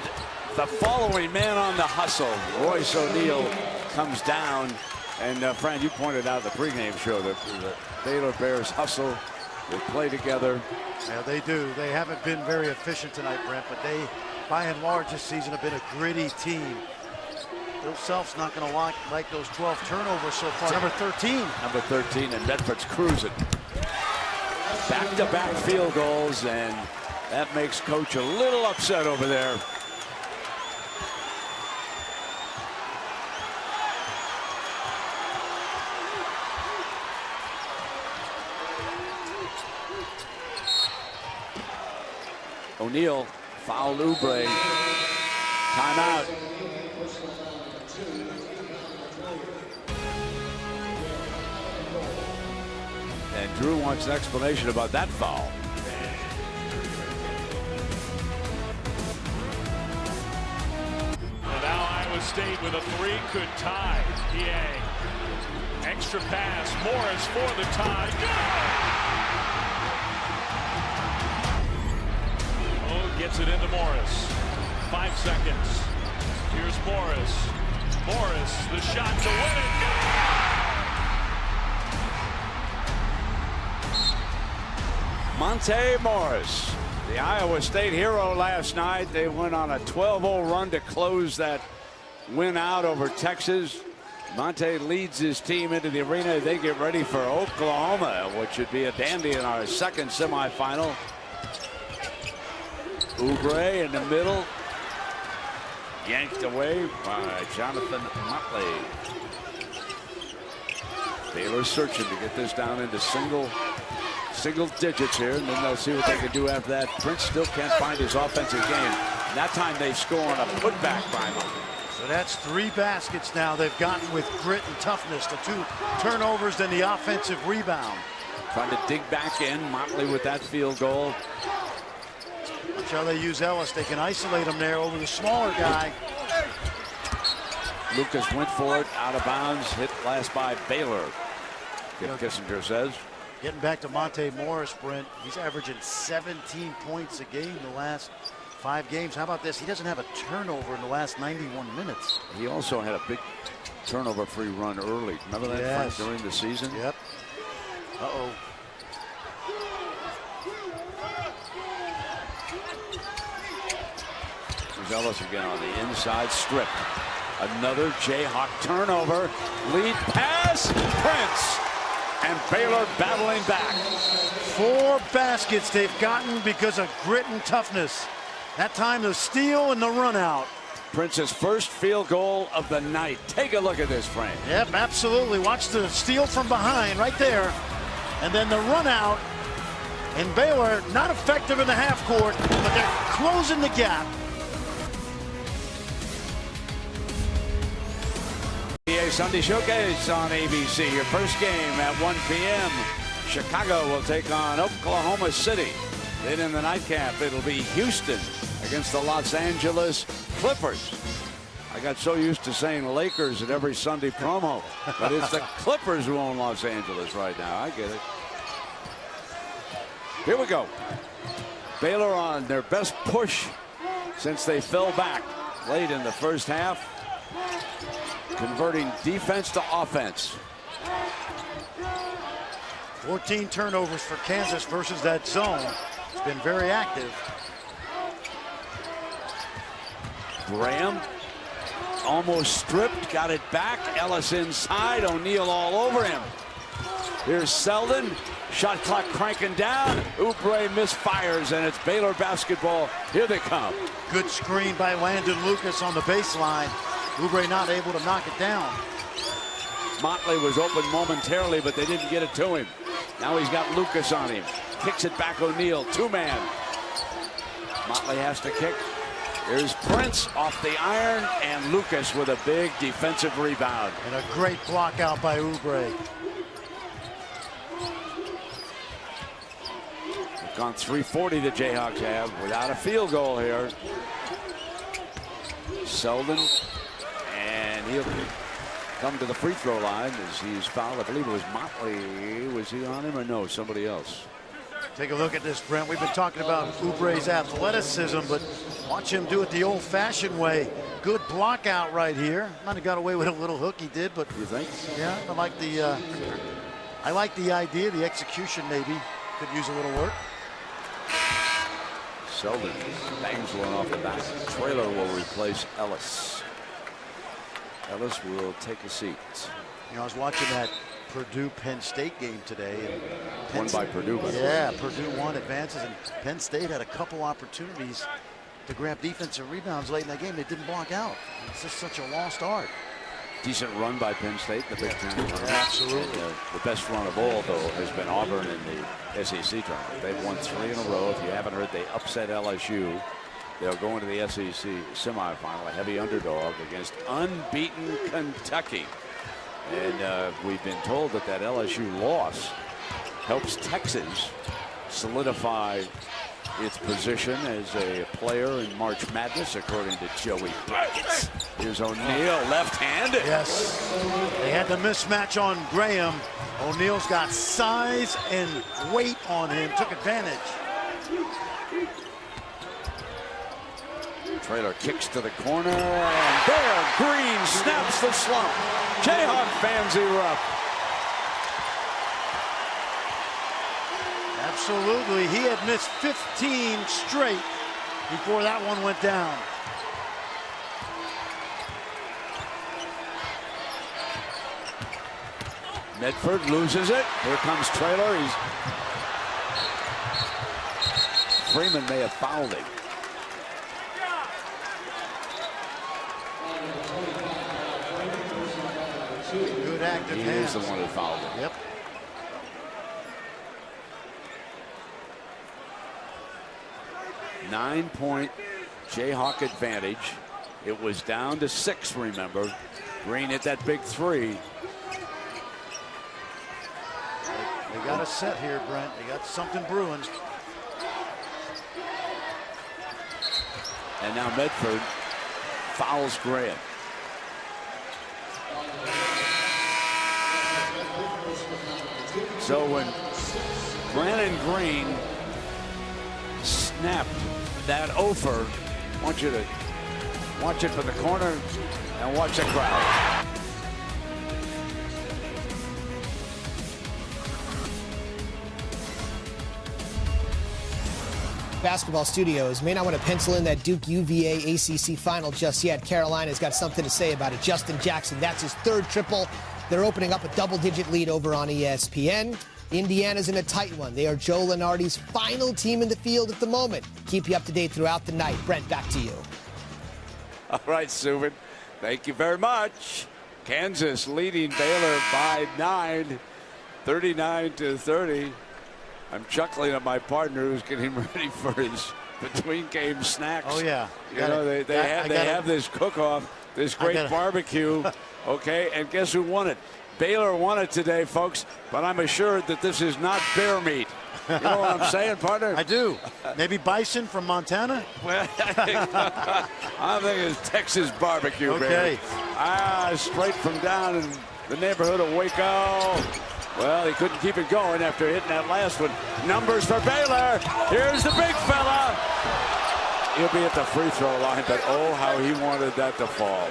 the following man on the hustle, Royce O'Neal, comes down. And Fran, you pointed out the pregame show that the Baylor Bears hustle. They play together. Yeah, they do. They haven't been very efficient tonight, Brent, but they, by and large, this season have been a gritty team. Bill Self's not going to like those 12 turnovers so far. Number 13. Number 13, and Medford's cruising. Back-to-back field goals, and that makes Coach a little upset over there. O'Neal fouled Oubre. Timeout. And Drew wants an explanation about that foul. Well, now Iowa State with a three could tie PA. Extra pass. Morris for the tie. Oh, gets it into Morris. 5 seconds. Here's Morris. Morris, the shot to win it. Monte Morris, the Iowa State hero last night. They went on a 12-0 run to close that win out over Texas. Monte leads his team into the arena. They get ready for Oklahoma, which should be a dandy in our second semifinal. Oubre in the middle. Yanked away by Jonathan Motley. Baylor searching to get this down into single digits here, and then they'll see what they can do after that. Prince still can't find his offensive game. And that time they score on a putback by him. So that's 3 baskets now they've gotten with grit and toughness. The 2 turnovers, then the offensive rebound. Trying to dig back in. Motley with that field goal. Watch how they use Ellis. They can isolate him there over the smaller guy. Lucas went for it, out of bounds, hit last by Baylor. Kip Kissinger says. Getting back to Monte Morris, Brent, he's averaging 17 points a game the last 5 games. How about this? He doesn't have a turnover in the last 91 minutes. He also had a big turnover-free run early. Remember that? Yes. During the season? Yep. Uh-oh. Here's Ellis again on the inside, stripped. Another Jayhawk turnover. Lead pass, Prince. And Baylor battling back. 4 baskets they've gotten because of grit and toughness. That time the steal and the run out. Prince's first field goal of the night. Take a look at this frame. Yep, absolutely. Watch the steal from behind right there. And then the run out. And Baylor not effective in the half court, but they're closing the gap. NCAA Sunday Showcase on ABC. Your first game at 1 p.m. Chicago will take on Oklahoma City. Then in the nightcap, it'll be Houston against the Los Angeles Clippers. I got so used to saying Lakers at every Sunday promo, but it's the Clippers who own Los Angeles right now. I get it. Here we go. Baylor on their best push since they fell back late in the first half. Converting defense to offense. 14 turnovers for Kansas versus that zone. It's been very active. Graham almost stripped, got it back. Ellis inside, O'Neal all over him. Here's Selden, shot clock cranking down. Oubre misfires, and it's Baylor basketball. Here they come. Good screen by Landon Lucas on the baseline. Oubre not able to knock it down. Motley was open momentarily, but they didn't get it to him. Now he's got Lucas on him. Kicks it back, O'Neal, 2-man. Motley has to kick. There's Prince off the iron, and Lucas with a big defensive rebound. And a great block out by Oubre. They've gone 340 the Jayhawks have without a field goal here. Selden, and he'll come to the free throw line as he's fouled. I believe it was Motley. Was he on him or no? Somebody else. Take a look at this, Brent. We've been talking about Oubre's athleticism, but watch him do it the old-fashioned way. Good block out right here. Might have got away with a little hook he did, but you think? Yeah, I like the idea. The execution maybe could use a little work. Selden bangs one off the back. Traylor will replace Ellis. Ellis will take a seat. You know, I was watching that Purdue-Penn State game today. And won by Purdue, by the way. Yeah, Purdue won, advances, and Penn State had a couple opportunities to grab defensive rebounds late in that game. They didn't block out. It's just such a lost art. Decent run by Penn State, the Big Ten. Yeah, absolutely. And, the best run of all, though, has been Auburn in the SEC tournament. They've won 3 in a row. If you haven't heard, they upset LSU. They'll go into the SEC semifinal, a heavy underdog against unbeaten Kentucky. And we've been told that LSU loss helps Texas solidify its position as a player in March Madness, according to Joey Buckets. Here's O'Neal, left-handed. Yes, they had the mismatch on Graham. O'Neal's got size and weight on him, took advantage. Traylor kicks to the corner, and there, Green snaps the slump. Jayhawk fans erupt. Absolutely, he had missed 15 straight before that one went down. Medford loses it. Here comes Traylor. Freeman may have fouled him. Good active He hands. is the one who fouled him. Yep. Nine-point Jayhawk advantage. It was down to 6, remember. Green hit that big 3. They got a set here, Brent. They got something brewing. And now Medford fouls Graham. So when Brandon Green snapped that offer, I want you to watch it from the corner and watch the crowd. Basketball Studios. May not want to pencil in that Duke UVA ACC final just yet. Carolina's got something to say about it. Justin Jackson, that's his third triple. They're opening up a double-digit lead over on ESPN. Indiana's in a tight one. They are Joe Lunardi's final team in the field at the moment. Keep you up to date throughout the night. Brent, back to you. All right, Subin. Thank you very much. Kansas leading Baylor by 9, 39-30. I'm chuckling at my partner who's getting ready for his between-game snacks. Oh, yeah. You know, they have this cook-off, this great barbecue, okay? And guess who won it? Baylor won it today, folks, but I'm assured that this is not bear meat. You know what I'm saying, partner? I do. Maybe bison from Montana? Well, I'm thinking it's Texas barbecue, okay. Baby. Straight from down in the neighborhood of Waco. Well, he couldn't keep it going after hitting that last one. Numbers for Baylor. Here's the big fella. He'll be at the free throw line, but oh, how he wanted that to fall.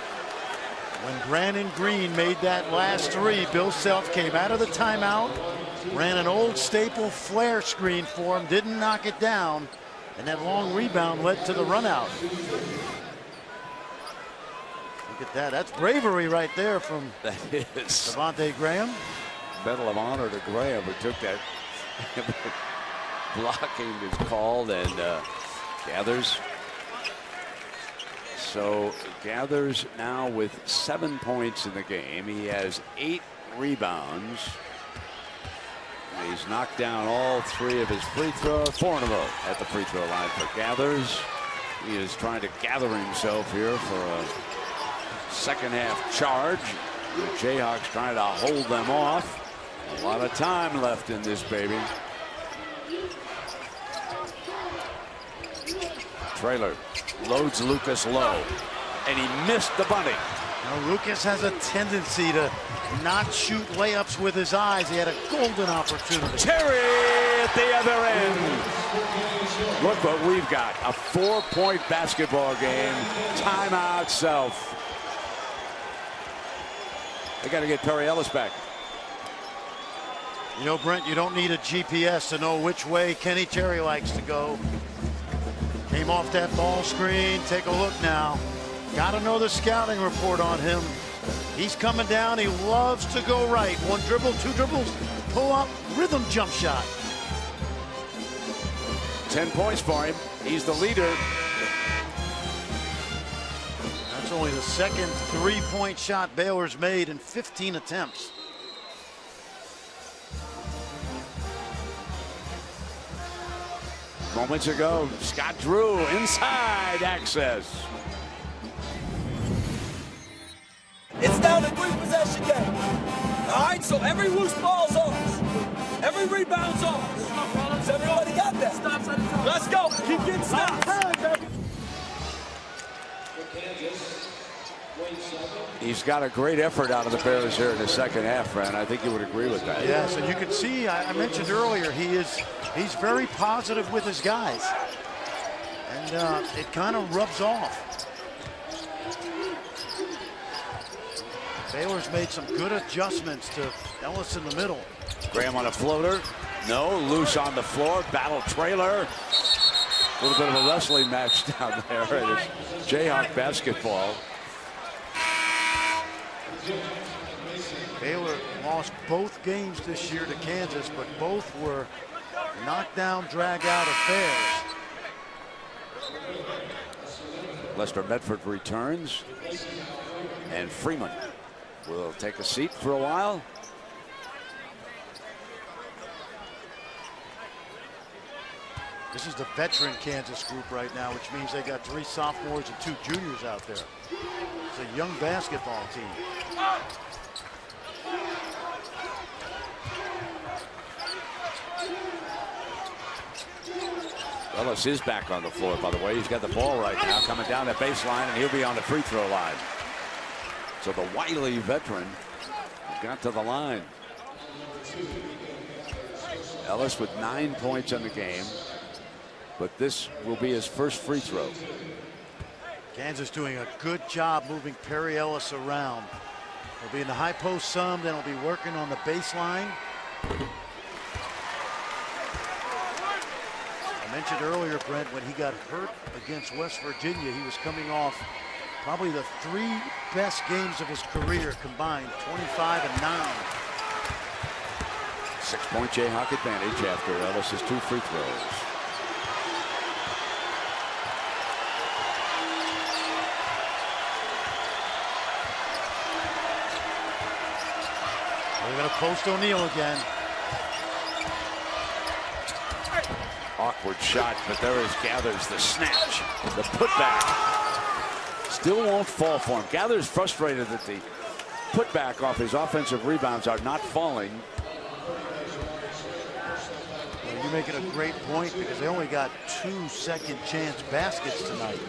When Brandon Green made that last three, Bill Self came out of the timeout, ran an old staple flare screen for him, didn't knock it down, and that long rebound led to the run out. Look at that. That's bravery right there from Devontae Graham. Medal of Honor to Graham, who took that. Blocking is called and gathers. So gathers now with 7 points in the game. He has 8 rebounds. He's knocked down all 3 of his free throws, 4 in a row at the free throw line for Gathers. He is trying to gather himself here for a second half charge. The Jayhawks trying to hold them off. A lot of time left in this baby. Trailer loads Lucas low, and he missed the bunny. Now, Lucas has a tendency to not shoot layups with his eyes. He had a golden opportunity. Terry at the other end. Look what we've got. A 4-point basketball game. Timeout Self. They got to get Perry Ellis back. You know, Brent, you don't need a GPS to know which way Kenny Terry likes to go. Came off that ball screen. Take a look now. Got to know the scouting report on him. He's coming down. He loves to go right. 1 dribble, 2 dribbles, pull up, rhythm jump shot. 10 points for him. He's the leader. That's only the second 3-point shot Baylor's made in 15 attempts. Moments ago, Scott Drew inside access. It's down to 3-possession game. All right, so every loose ball's ours. Every rebound's ours. Has everybody got that? Let's go. Keep getting stops. He's got a great effort out of the Bears here in the second half, Fran. I think you would agree with that. Yes, and you can see, I mentioned earlier, he's very positive with his guys. And it kind of rubs off. Baylor's made some good adjustments to Ellis in the middle. Graham on a floater. No, loose on the floor. Battle Trailer. A little bit of a wrestling match down there. It's Jayhawk basketball. Baylor lost both games this year to Kansas, but both were knockdown, drag-out affairs. Lester Medford returns, and Freeman will take a seat for a while. This is the veteran Kansas group right now, which means they got 3 sophomores and 2 juniors out there. It's a young basketball team. Ellis is back on the floor, by the way. He's got the ball right now, coming down the baseline, and he'll be on the free throw line. So the wily veteran got to the line. Ellis with 9 points in the game, but this will be his first free throw. Kansas doing a good job moving Perry Ellis around. He'll be in the high post some, then he'll be working on the baseline. I mentioned earlier, Brent, when he got hurt against West Virginia, he was coming off probably the 3 best games of his career combined, 25 and 9. 6-point Jayhawk advantage after Ellis's 2 free throws. We're going to post O'Neal again. Awkward shot, but there is Gathers, the snatch, the putback. Still won't fall for him. Gathers frustrated that the putback off his offensive rebounds are not falling. Well, you're making a great point because they only got 2 second chance baskets tonight.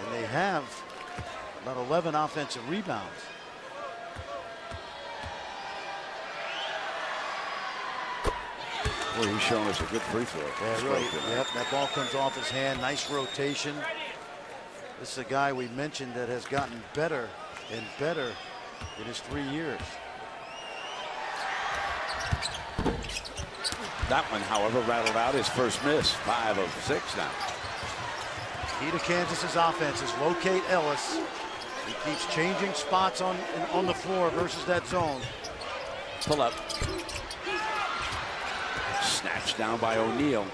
And they have about 11 offensive rebounds. Well, he's showing us a good free throw. Yeah, really. Yep, that ball comes off his hand. Nice rotation. This is a guy we mentioned that has gotten better and better in his 3 years. That one, however, rattled out his first miss. 5 of 6 now. Key to Kansas's offense is locate Ellis. He keeps changing spots on the floor versus that zone. Pull up. Snatched down by O'Neal.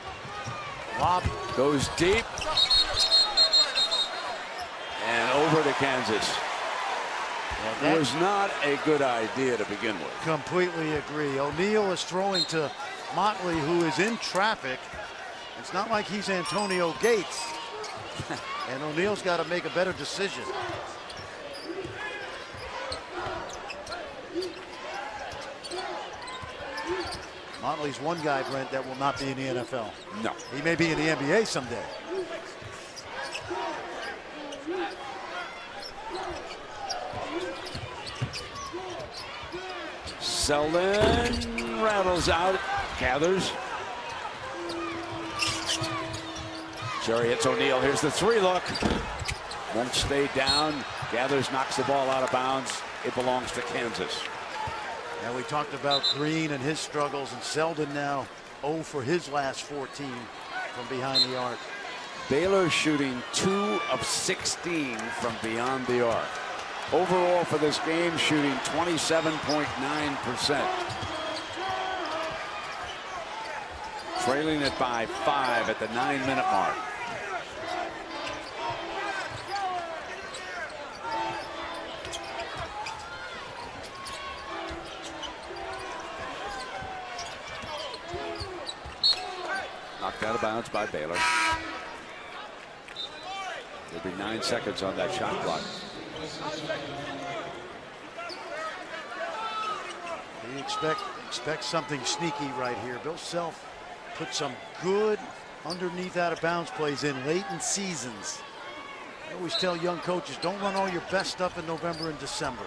Lob goes deep. And over to Kansas. That was not a good idea to begin with. Completely agree. O'Neal is throwing to Motley, who is in traffic. It's not like he's Antonio Gates. And O'Neal's got to make a better decision. Motley's one guy, Brent, that will not be in the NFL. No. He may be in the NBA someday. Selden rattles out, Gathers. Cherry hits O'Neal. Here's the 3 look. Won't stay down. Gathers knocks the ball out of bounds. It belongs to Kansas. And we talked about Green and his struggles, and Selden now 0 for his last 14 from behind the arc. Baylor shooting 2 of 16 from beyond the arc. Overall for this game, shooting 27.9%. Trailing it by 5 at the 9-minute mark. Knocked out of bounds by Baylor. There'll be 9 seconds on that shot clock. You expect something sneaky right here. Bill Self put some good underneath out of bounds plays in late in seasons. I always tell young coaches, don't run all your best stuff in November and December.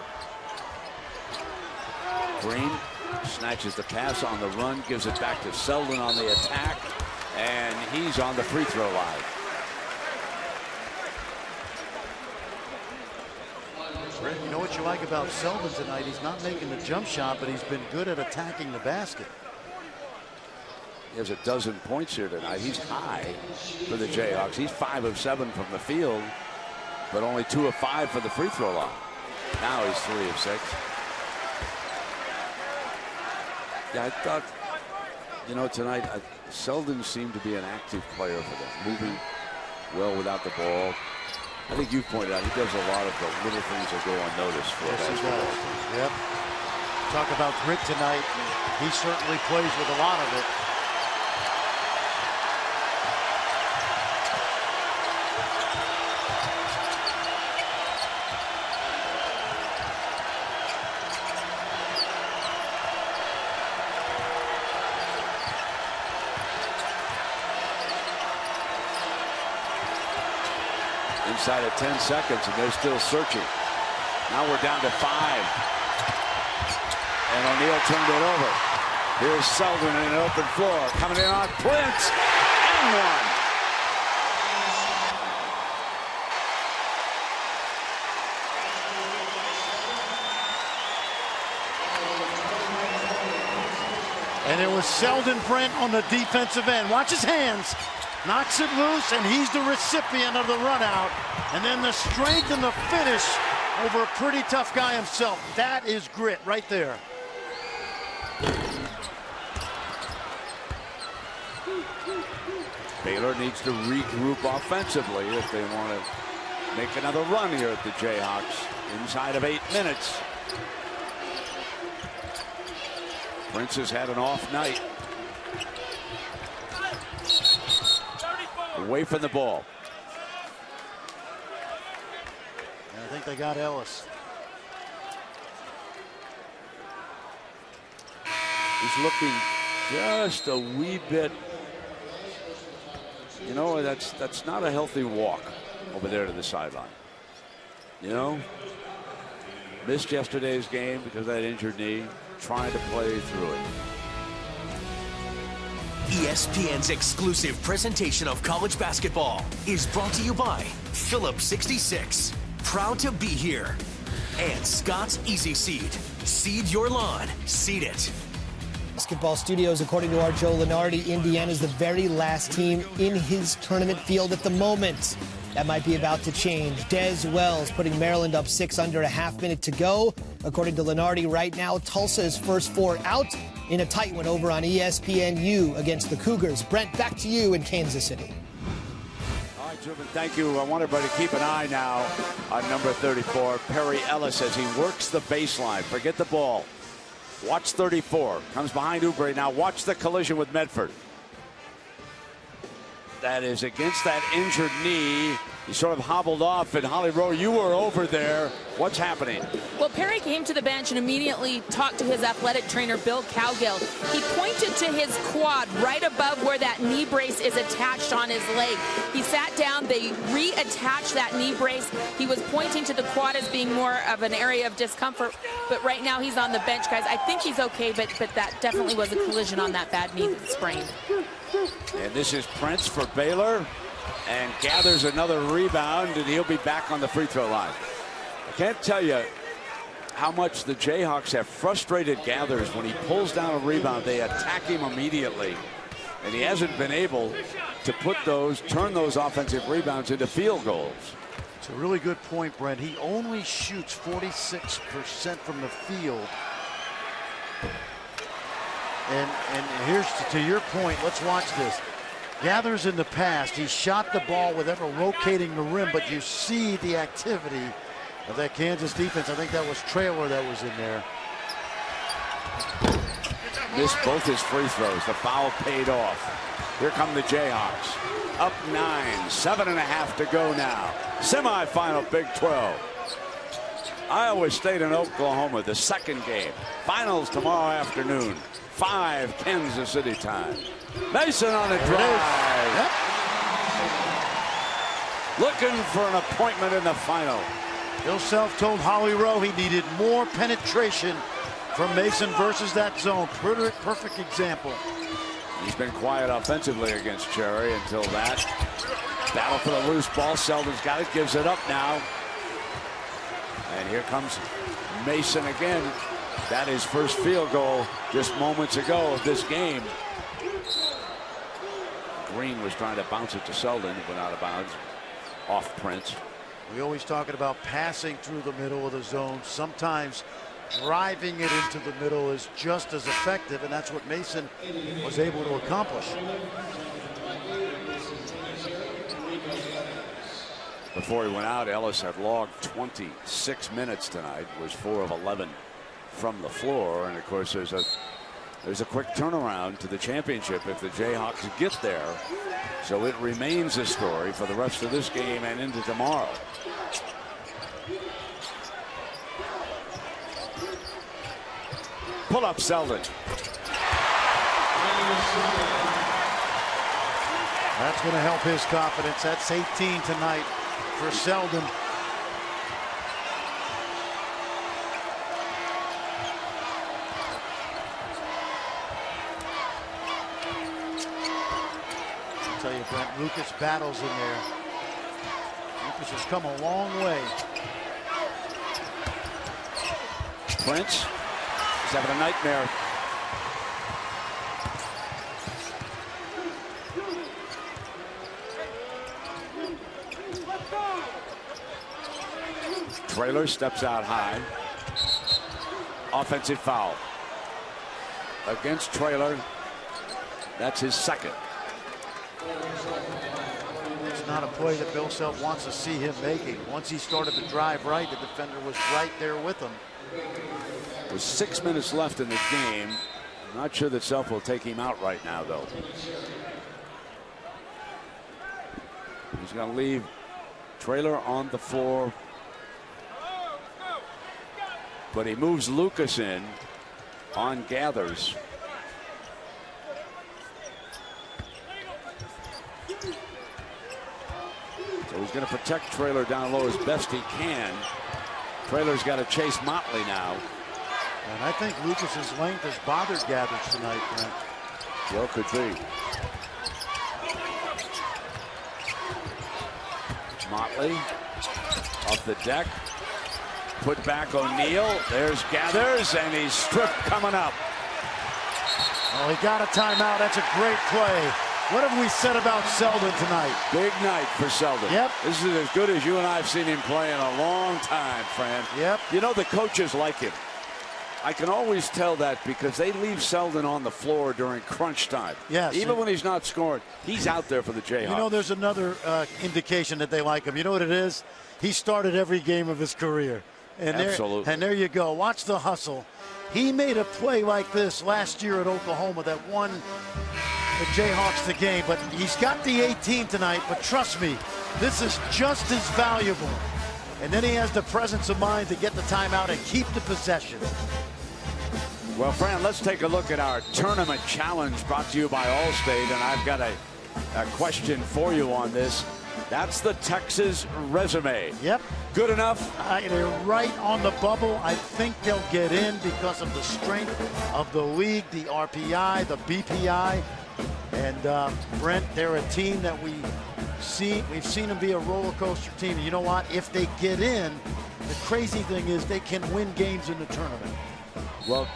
Green snatches the pass on the run, gives it back to Selden on the attack, and he's on the free throw line. You know what you like about Selden tonight? He's not making the jump shot, but he's been good at attacking the basket. He has a dozen points here tonight. He's high for the Jayhawks. He's 5 of 7 from the field, but only 2 of 5 for the free throw line. Now he's 3 of 6. Yeah, I thought, you know, tonight, Selden seemed to be an active player for them, moving well without the ball. I think you pointed out he does a lot of the little things that go unnoticed for us. Yes, he does. Yep. Talk about grit tonight. He certainly plays with a lot of it. Inside of 10 seconds, and they're still searching. Now we're down to 5. And O'Neal turned it over. Here's Selden in an open floor. Coming in on Prince. And one. And it was Selden Brent on the defensive end. Watch his hands. Knocks it loose, and he's the recipient of the run out. And then the strength and the finish over a pretty tough guy himself. That is grit right there. Baylor needs to regroup offensively if they want to make another run here at the Jayhawks inside of 8 minutes. Prince has had an off night. Away from the ball. And I think they got Ellis. He's looking just a wee bit. You know, that's not a healthy walk over there to the sideline. You know, missed yesterday's game because of that injured knee, trying to play through it. ESPN's exclusive presentation of college basketball is brought to you by Phillips 66. Proud to be here. And Scott's Easy Seed. Seed your lawn. Seed it. Basketball studios, according to our Joe Lenardi, Indiana is the very last team in his tournament field at the moment. That might be about to change. Des Wells putting Maryland up 6 under a half minute to go. According to Lenardi, right now, Tulsa is first 4 out in a tight one over on ESPNU against the Cougars. Brent, back to you in Kansas City. All right, Zubin, thank you. I want everybody to keep an eye now on number 34, Perry Ellis, as he works the baseline. Forget the ball. Watch 34. Comes behind Oubre now. Watch the collision with Medford. That is against that injured knee. He sort of hobbled off, and Holly Rowe, you were over there. What's happening? Well, Perry came to the bench and immediately talked to his athletic trainer, Bill Cowgill. He pointed to his quad right above where that knee brace is attached on his leg. He sat down, they reattached that knee brace. He was pointing to the quad as being more of an area of discomfort, but right now he's on the bench, guys. I think he's okay, but that definitely was a collision on that bad knee that sprained. And this is Prince for Baylor, and gathers another rebound, and he'll be back on the free throw line. I can't tell you how much the Jayhawks have frustrated Gathers. When he pulls down a rebound, they attack him immediately, and he hasn't been able to turn those offensive rebounds into field goals. It's a really good point, Brent. He only shoots 46% from the field. And here's to your point. Let's watch this. Gathers in the past, he shot the ball with ever rotating the rim, but you see the activity of that Kansas defense. I think that was Traylor that was in there. Missed both his free throws. The foul paid off. Here come the Jayhawks. Up 9, 7.5 to go now. Semifinal Big 12. Iowa State and Oklahoma, the second game. Finals tomorrow afternoon. 5 Kansas City time. Mason on a drive. Yep. Looking for an appointment in the final. Bill Self told Holly Rowe he needed more penetration from Mason versus that zone. Perfect example. He's been quiet offensively against Cherry until that. Battle for the loose ball. Selden's got it, gives it up now. And here comes Mason again. That is first field goal just moments ago of this game. Green was trying to bounce it to Selden, but out of bounds. Off Prince. We always talking about passing through the middle of the zone. Sometimes driving it into the middle is just as effective, and that's what Mason was able to accomplish. Before he went out, Ellis had logged 26 minutes tonight, was 4 of 11 from the floor, and of course there's a quick turnaround to the championship if the Jayhawks get there. So it remains a story for the rest of this game and into tomorrow. Pull up Selden. That's going to help his confidence. That's 18 tonight for Selden. I'll tell you, Brent, Lucas battles in there. Lucas has come a long way. Prince is having a nightmare. Traylor steps out high. Offensive foul against Traylor. That's his second. It's not a play that Bill Self wants to see him making. Once he started to drive right, the defender was right there with him. With 6 minutes left in the game. I'm not sure that Self will take him out right now, though. He's going to leave Traylor on the floor. But he moves Lucas in on Gathers. So he's going to protect Traylor down low as best he can. Traylor's got to chase Motley now. And I think Lucas's length has bothered Gathers tonight, Brent. Well, could be. Motley off the deck. Put back O'Neal. There's Gathers, and he's stripped coming up. Oh, he got a timeout. That's a great play. What have we said about Selden tonight? Big night for Selden. Yep. This is as good as you and I have seen him play in a long time, Fran. Yep. You know, the coaches like him. I can always tell that because they leave Selden on the floor during crunch time. Yes. Even when he's not scoring, he's out there for the Jayhawks. You know, there's another indication that they like him. You know what it is? He started every game of his career. And Absolutely. And there you go. Watch the hustle. He made a play like this last year at Oklahoma that won the Jayhawks the game. But he's got the 18 tonight. But trust me, this is just as valuable. And then he has the presence of mind to get the timeout and keep the possession. Well, Fran, let's take a look at our tournament challenge brought to you by Allstate. And I've got a question for you on this. That's the Texas resume. Yep. Good enough? They're right on the bubble. I think they'll get in because of the strength of the league, the RPI, the BPI. And Brent, they're a team that we've seen them be a roller coaster team. And you know what? If they get in, the crazy thing is they can win games in the tournament. Well,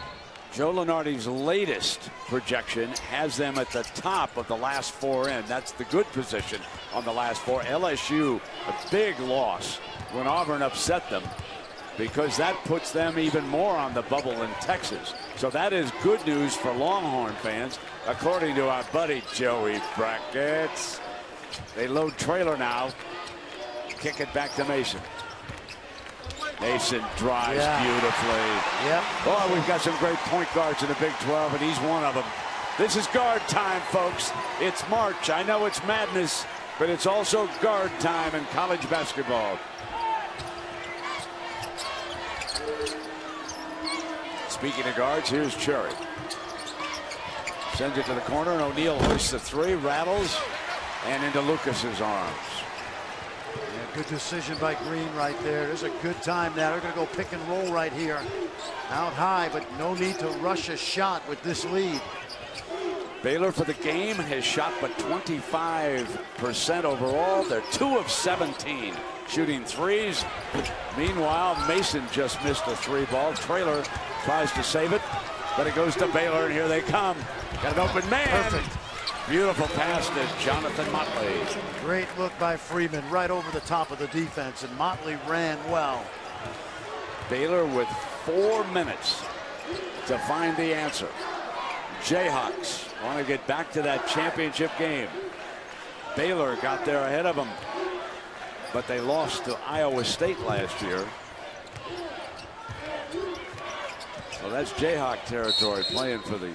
Joe Lunardi's latest projection has them at the top of the last four in. That's the good position on the last four. LSU, a big loss when Auburn upset them, because that puts them even more on the bubble in Texas. So that is good news for Longhorn fans, according to our buddy Joey Brackets. They load Traylor now. Kick it back to Mason. Mason drives beautifully. Yep. Oh, we've got some great point guards in the Big 12, and he's one of them. This is guard time, folks. It's March. I know it's madness, but it's also guard time in college basketball. Speaking of guards, here's Cherry. Sends it to the corner, and O'Neal hoists the three, rattles, and into Lucas's arms. Yeah, good decision by Green right there. There's a good time now. They're going to go pick and roll right here. Out high, but no need to rush a shot with this lead. Baylor for the game has shot but 25% overall. They're 2 of 17 shooting threes. Meanwhile, Mason just missed a three ball. Traylor tries to save it, but it goes to Baylor, and here they come. Got an open man. Perfect. Beautiful pass to Jonathan Motley. Great look by Freeman right over the top of the defense, and Motley ran well. Baylor with 4 minutes to find the answer. Jayhawks want to get back to that championship game. Baylor got there ahead of them, but they lost to Iowa State last year. So that's Jayhawk territory, playing for the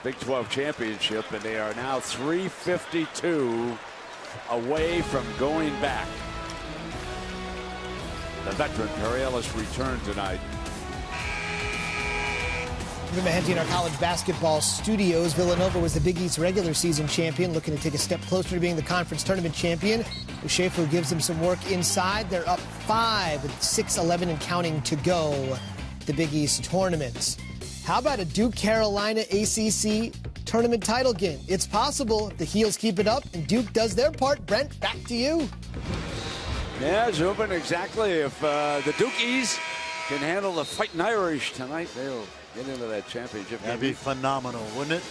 Big 12 championship, and they are now 352 away from going back. The veteran Perry Ellis returned tonight. From Mahenti in our college basketball studios, Villanova was the Big East regular season champion, looking to take a step closer to being the conference tournament champion. Schaefer gives them some work inside. They're up 5 with 6:11 and counting to go. The Big East tournament. How about a Duke Carolina ACC tournament title game? It's possible if the Heels keep it up and Duke does their part. Brent, back to you. Yeah, Zubin, exactly. If the Dukies can handle the Fighting Irish tonight, they'll get into that championship game. That'd be phenomenal, wouldn't it?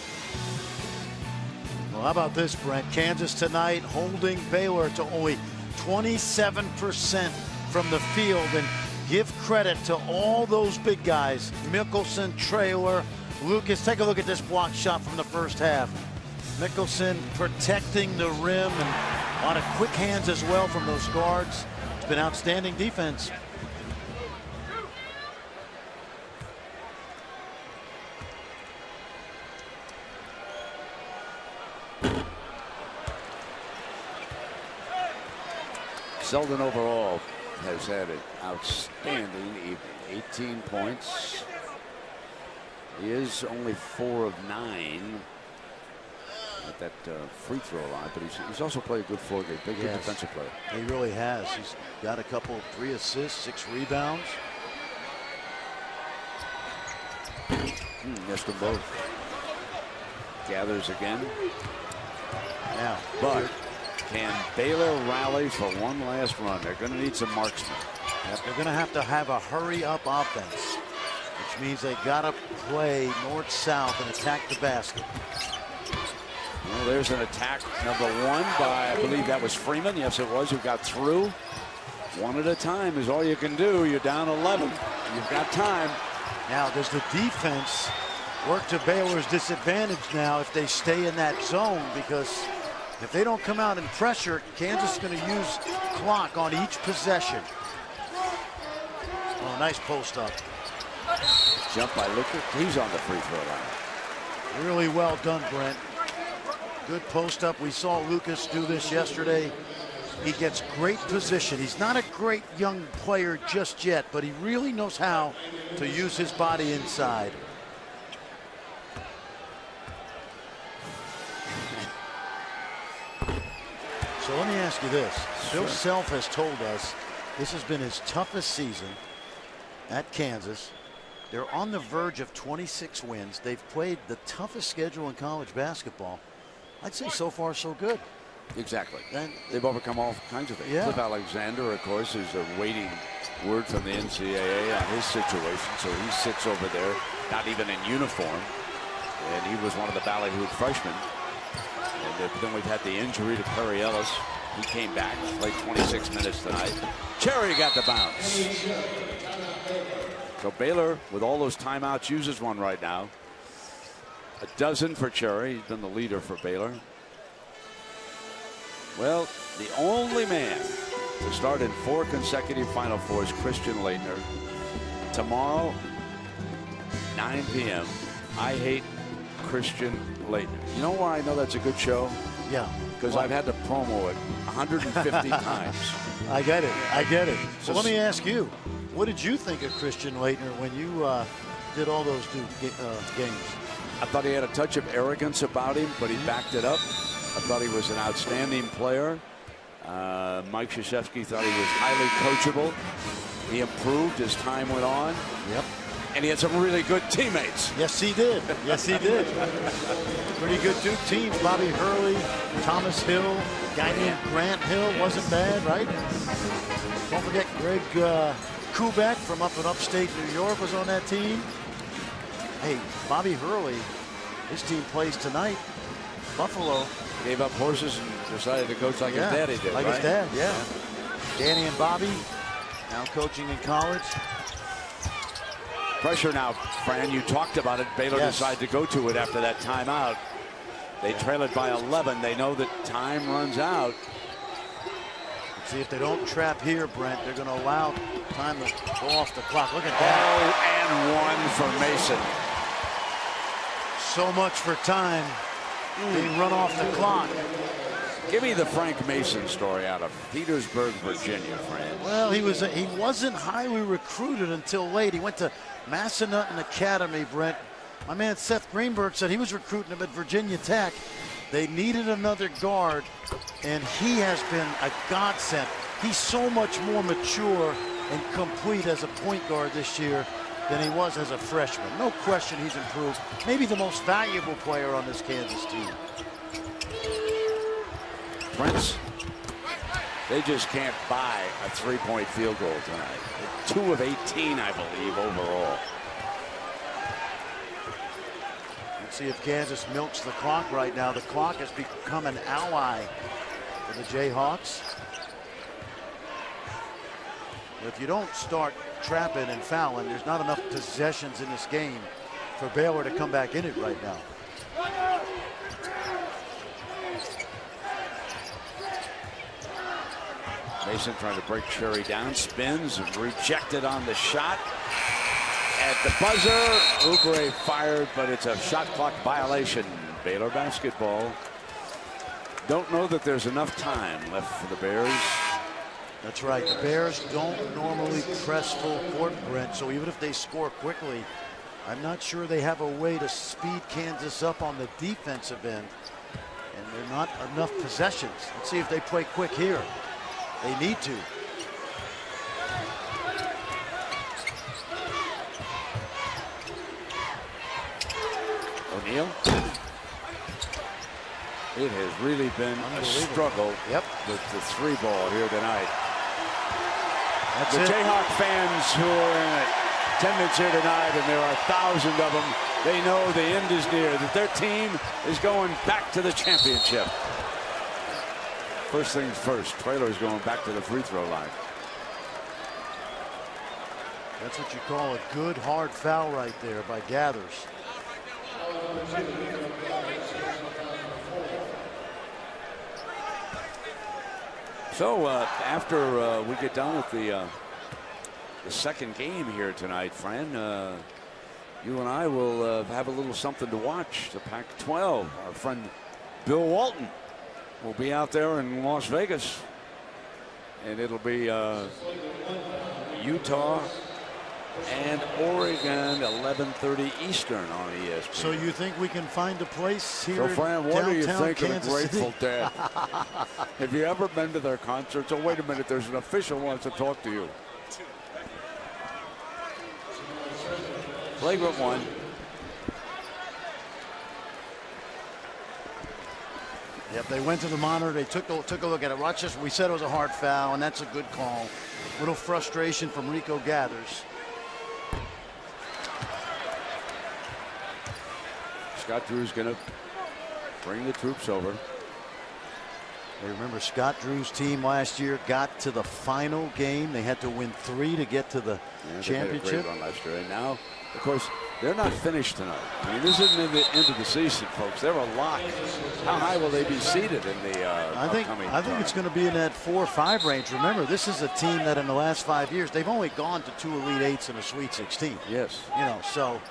Well, how about this, Brent? Kansas tonight holding Baylor to only 27% from the field. And give credit to all those big guys. Mickelson, Traylor, Lucas. Take a look at this block shot from the first half. Mickelson protecting the rim, and a lot of quick hands as well from those guards. It's been outstanding defense. Selden overall has had an outstanding evening. 18 points. He is only 4 of 9 at that free throw line, but he's also played a good floor game. Big defensive player. He really has. He's got a couple, 3 assists, 6 rebounds. Missed them both. Gathers again. Yeah, but can Baylor rally for one last run? They're going to need some marksmen. They're going to have a hurry-up offense, which means they got to play north-south and attack the basket. Well, there's an attack number 1 by, I believe that was Freeman. Yes, it was, who got through. One at a time is all you can do. You're down 11. You've got time. Now, does the defense work to Baylor's disadvantage now if they stay in that zone? Because if they don't come out and pressure, Kansas is going to use clock on each possession. Oh, nice post up. Jump by Lucas. He's on the free throw line. Really well done, Brent. Good post up. We saw Lucas do this yesterday. He gets great position. He's not a great young player just yet, but he really knows how to use his body inside. So let me ask you this. Bill Self has told us this has been his toughest season at Kansas. They're on the verge of 26 wins. They've played the toughest schedule in college basketball. I'd say so far so good. Exactly. And they've overcome all kinds of things. Yeah. Cliff Alexander, of course, is awaiting word from the NCAA on his situation. So he sits over there, not even in uniform. And he was one of the ballyhooed freshmen. And then we've had the injury to Perry Ellis. He came back, played 26 minutes tonight. Cherry got the bounce. So Baylor, with all those timeouts, uses one right now. A dozen for Cherry. He's been the leader for Baylor. Well, the only man to start in 4 consecutive Final Fours, Christian Laettner. Tomorrow, 9 p.m. I Hate Christian Laettner. You know why I know that's a good show? Yeah. Because I've had to promo it 150 times. I get it. I get it. So let me ask you, what did you think of Christian Laettner when you did all those games? I thought he had a touch of arrogance about him, but he backed it up. I thought he was an outstanding player. Mike Krzyzewski thought he was highly coachable. He improved as time went on. Yep. And he had some really good teammates. Yes, he did. Yes, he did. Pretty good Duke team. Bobby Hurley, Thomas Hill, a guy named Grant Hill wasn't bad, right? Don't forget Greg Kubek from up in upstate New York was on that team. Hey, Bobby Hurley, his team plays tonight. Buffalo. Gave up horses and decided to coach like his daddy did, like right? his dad, yeah. Danny and Bobby now coaching in college. Pressure now, Fran. You talked about it. Baylor decided to go to it after that timeout. They trail it by 11. They know that time runs out. Let's see if they don't trap here, Brent. They're going to allow time to go off the clock. Look at that. Oh, and 1 for Mason. So much for time being run off the clock. Give me the Frank Mason story out of Petersburg, Virginia, Fran. Well, he wasn't highly recruited until late. He went to Massanutten Academy, Brent. My man Seth Greenberg said he was recruiting him at Virginia Tech. They needed another guard, and he has been a godsend. He's so much more mature and complete as a point guard this year than he was as a freshman. No question he's improved. Maybe the most valuable player on this Kansas team. Prince, they just can't buy a 3-point field goal tonight. 2 of 18, I believe, overall. Let's see if Kansas milks the clock right now. The clock has become an ally for the Jayhawks. If you don't start trapping and fouling, there's not enough possessions in this game for Baylor to come back in it right now. Mason trying to break Cherry down, spins, rejected on the shot. At the buzzer, Oubre fired, but it's a shot clock violation. Baylor basketball. Don't know that there's enough time left for the Bears. That's right. The Bears don't normally press full court, Brent, so even if they score quickly, I'm not sure they have a way to speed Kansas up on the defensive end, and they're not enough possessions. Let's see if they play quick here. They need to. O'Neal. It has really been a struggle with the 3 ball here tonight. That's the it. Jayhawk fans who are in attendance here tonight, and there are thousands of them, they know the end is near, that their team is going back to the championship. First things first, Traylor's going back to the free throw line. That's what you call a good hard foul right there by Gathers. So after we get done with the second game here tonight, Fran, you and I will have a little something to watch. The Pac-12. Our friend Bill Walton will be out there in Las Vegas, and it'll be Utah and Oregon, 11:30 Eastern on ESPN. So you think we can find a place here? So, Fran, what do you think of the Grateful City? Dead? Have you ever been to their concerts? Oh, wait a minute, there's an official who wants to talk to you. Flagrant one. Yep, they went to the monitor. They took a look at it. Rochester, we said it was a hard foul, and that's a good call. Little frustration from Rico Gathers. Scott Drew's going to bring the troops over. Hey, remember Scott Drew's team last year got to the final game. They had to win 3 to get to the championship. They had a great run last year. And now, of course, they're not finished tonight. I mean, this isn't the end of the season, folks. They're a lock. How high will they be seated in the upcoming I think it's going to be in that 4 or 5 range. Remember, this is a team that in the last 5 years, they've only gone to 2 Elite Eights and a Sweet 16. Yes. You know, so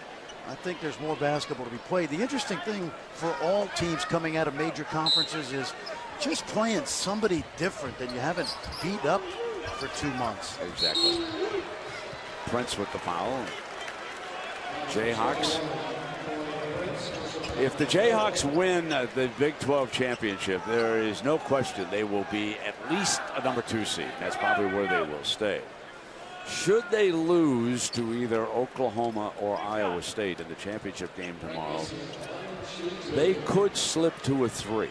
I think there's more basketball to be played. The interesting thing for all teams coming out of major conferences is just playing somebody different that you haven't beat up for 2 months. Exactly. Prince with the foul. Jayhawks. If the Jayhawks win the Big 12 championship, there is no question they will be at least a number 2 seed. That's probably where they will stay. Should they lose to either Oklahoma or Iowa State in the championship game tomorrow, they could slip to a 3.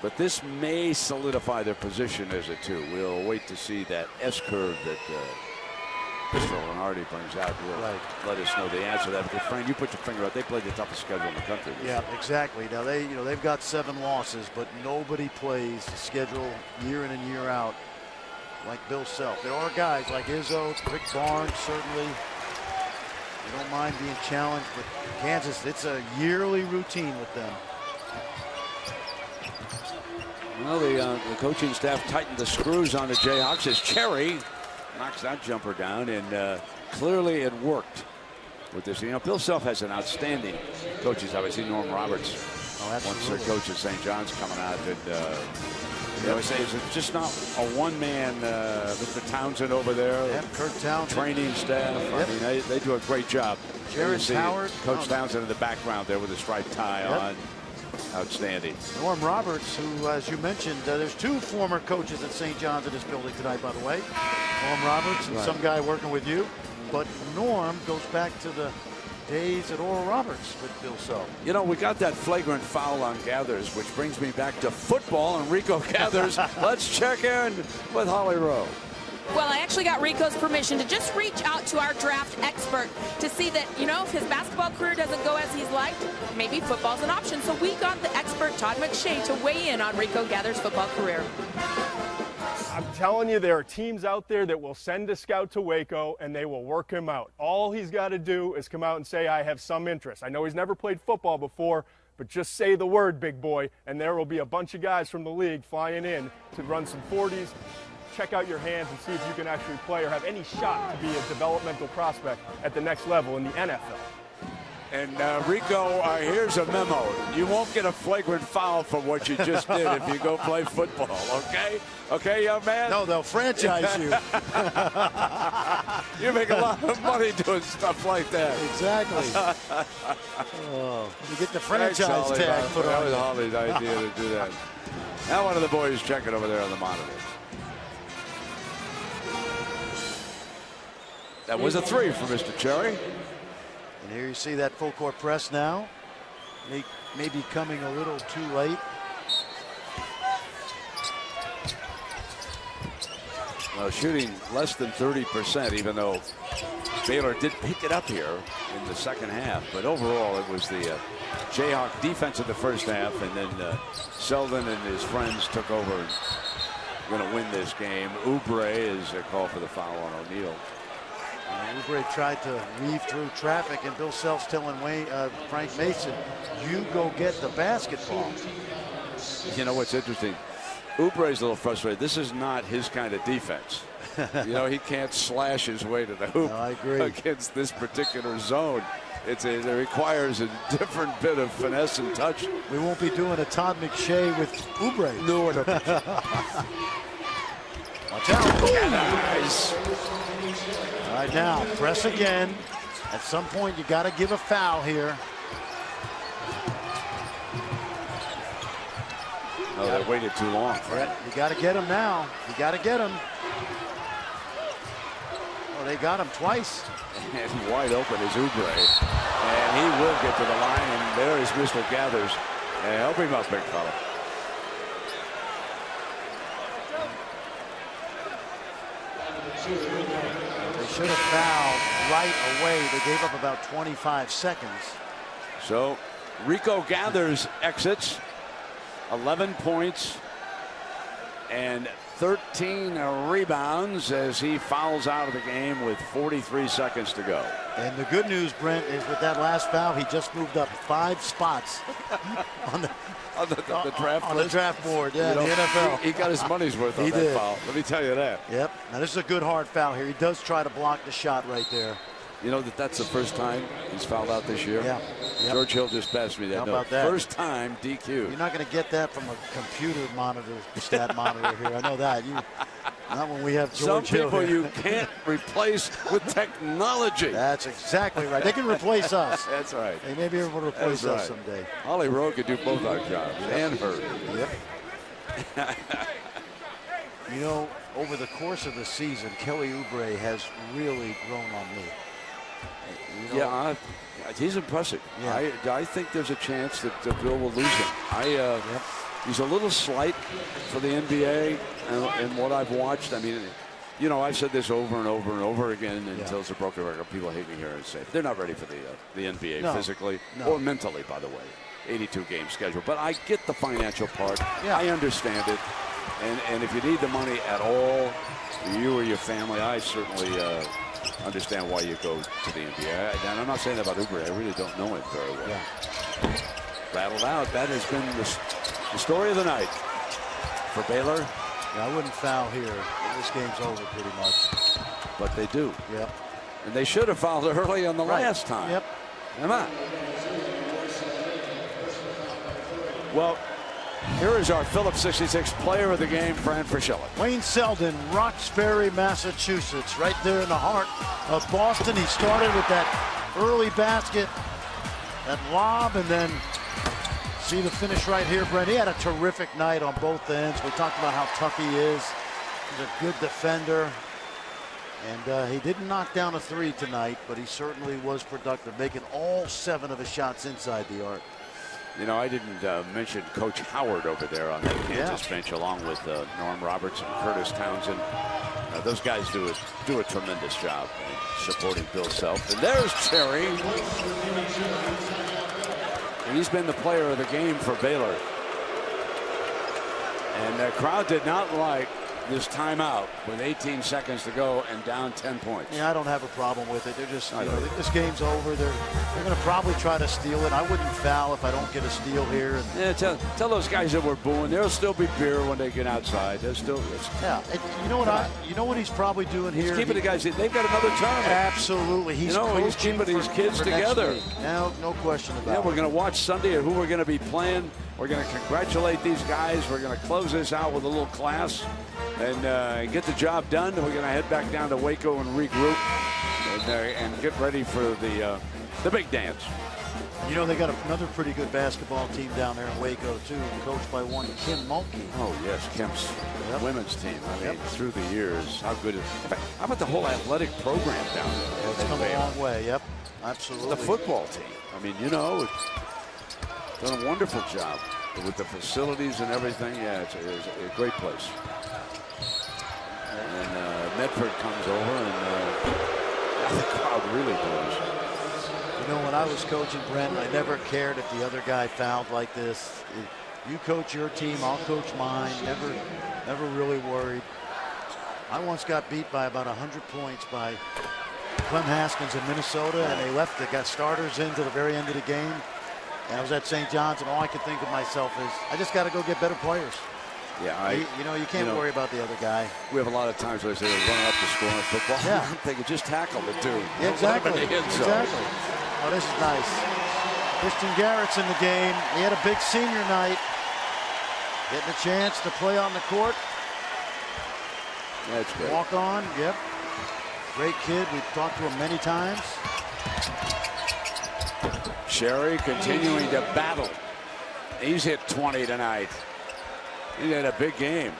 But this may solidify their position as a 2. We'll wait to see that S-curve that Mr. Lenardi brings out. Will let us know the answer to that. Because, Frank, you put your finger out. They played the toughest schedule in the country. Yeah, exactly. Now they've got 7 losses, but nobody plays the schedule year in and year out like Bill Self. There are guys like Izzo, Rick Barnes, certainly. They don't mind being challenged, but Kansas, it's a yearly routine with them. Well, the coaching staff tightened the screws on the Jayhawks as Cherry knocks that jumper down, and clearly it worked with this. You know, Bill Self has an outstanding coaches. Obviously, Norm Roberts, once their coach at St. John's coming out, and you know, it's just not a one-man. Mr. Townsend over there, Kurt Townsend, training staff. I mean, they do a great job. Jared Howard, Coach Townsend in the background there with a striped tie on. Outstanding. Norm Roberts, who, as you mentioned, there's 2 former coaches at St. John's in this building tonight, by the way. Norm Roberts and some guy working with you. But Norm goes back to the days at Oral Roberts with Bill Self. You know, we got that flagrant foul on Gathers, which brings me back to football and Rico Gathers. Let's check in with Holly Rowe. Well, I actually got Rico's permission to just reach out to our draft expert to see that, you know, if his basketball career doesn't go as he's liked, maybe football's an option. So we got the expert, Todd McShay, to weigh in on Rico Gathers' football career. I'm telling you, there are teams out there that will send a scout to Waco and they will work him out. All he's got to do is come out and say, I have some interest. I know he's never played football before, but just say the word, big boy, and there will be a bunch of guys from the league flying in to run some 40s. Check out your hands and see if you can actually play or have any shot to be a developmental prospect at the next level in the NFL. And Rico, here's a memo. You won't get a flagrant foul for what you just did if you go play football, okay? Okay, young man? No, they'll franchise you. You make a lot of money doing stuff like that. Exactly. You get the franchise tag put on. That was Holly's idea to do that. Now one of the boys checking over there on the monitor. That was a 3 for Mr. Cherry. And here you see that full court press now. Maybe coming a little too late. Well, shooting less than 30%, even though Baylor did pick it up here in the second half. But overall, it was the Jayhawk defense in the first half, and then Selden and his friends took over and going to win this game. Oubre is called for the foul on O'Neal. Oubre tried to weave through traffic, and Bill Self's telling Frank Mason, you go get the basketball. You know what's interesting? Oubre's a little frustrated. This is not his kind of defense. You know, he can't slash his way to the hoop. No, I agree. Against this particular zone. It requires a different bit of finesse and touch. We won't be doing a Todd McShay with Oubre. No, Watch out. Nice. All right, now, press again. At some point, you got to give a foul here. Oh, they waited too long. You got to get him now. You got to get him. Oh, they got him twice. And wide open is Oubre. And he will get to the line. And there is Mr. Gathers. And help him up, big fella. They should have fouled right away. They gave up about 25 seconds. So Rico Gathers exits. 11 points and 13 rebounds as he fouls out of the game with 43 seconds to go. And the good news, Brent, is with that last foul, he just moved up 5 spots on the draft board. Yeah, the NFL. He got his money's worth on that foul. Let me tell you that. Yep. Now this is a good hard foul here. He does try to block the shot right there. You know that's the first time he's fouled out this year? Yeah. Yep. George Hill just passed me that. How about that? First time DQ. You're not going to get that from a computer monitor, stat monitor here. I know that. Not when we have George Hill. Some people here. you can't replace with technology. That's exactly right. They can replace us. That's right. They may be able to replace us someday. Holly Rowe could do both our jobs and her. Yep. You know, over the course of the season, Kelly Oubre has really grown on me. You know, he's impressive. Yeah. I think there's a chance that Bill will lose him. He's a little slight for the NBA, and what I've watched. I mean, you know, I've said this over and over and over again until it's a broken record. People hate me here and say they're not ready for the NBA physically or mentally, by the way. 82-game schedule. But I get the financial part. Yeah. I understand it. And if you need the money at all, you or your family, I certainly understand why you go to the NBA. And I'm not saying that about Oubre. I really don't know him very well. Yeah. Rattled out. That has been the story of the night for Baylor. Yeah, I wouldn't foul here. This game's over pretty much. But they do. Yep. And they should have fouled early on the last time. Yep. Come on. Well, here is our Phillips 66 player of the game, Fran Fraschilla. Wayne Selden, Roxbury, Massachusetts, right there in the heart of Boston. He started with that early basket, that lob, and then see the finish right here, Brent. He had a terrific night on both ends. We talked about how tough he is. He's a good defender. And he didn't knock down a 3 tonight, but he certainly was productive, making all 7 of his shots inside the arc. You know, I didn't mention Coach Howard over there on that Kansas bench, along with Norm Roberts and Curtis Townsend. Those guys do a tremendous job supporting Bill Self. And there's Cherry. He's been the player of the game for Baylor. And the crowd did not like this timeout with 18 seconds to go and down 10 points. Yeah, I don't have a problem with it. They're just, you know, this game's over. They're going to probably try to steal it. I wouldn't foul if I don't get a steal here. And yeah, tell those guys that were booing. There'll still be beer when they get outside. There's still. Yeah, and you know what he's probably doing here. He's keeping the guys. They've got another tournament. Absolutely, he's keeping these kids together. No question about it. Yeah, we're going to watch Sunday who we're going to be playing. We're going to congratulate these guys. We're going to close this out with a little class and get the job done. We're going to head back down to Waco and regroup and get ready for the big dance. You know, they got another pretty good basketball team down there in Waco, too, coached by one Kim Mulkey. Oh, yes, Kim's women's team. I mean, through the years, how good is it? How about the whole athletic program down there? It's come a long way, yep, absolutely. The football team. I mean, you know, done a wonderful job with the facilities and everything. Yeah, it's a great place. And Medford comes over, and the crowd really does. You know, when I was coaching, Brent, I never cared if the other guy fouled like this. You coach your team, I'll coach mine. Never really worried. I once got beat by about 100 points by Clem Haskins in Minnesota, and they got starters into the very end of the game. And I was at St. John's, and all I could think of myself is, I just got to go get better players. Yeah, you can't worry about the other guy. We have a lot of times where they say they're running up the score in football. Yeah. I'm thinking just tackle the dude. Yeah, exactly. Exactly. Oh, this is nice. Christian Garrett's in the game. He had a big senior night. Getting a chance to play on the court. That's great. Walk on, yep. Great kid. We've talked to him many times. Sherry continuing to battle. He's hit 20 tonight. He had a big game.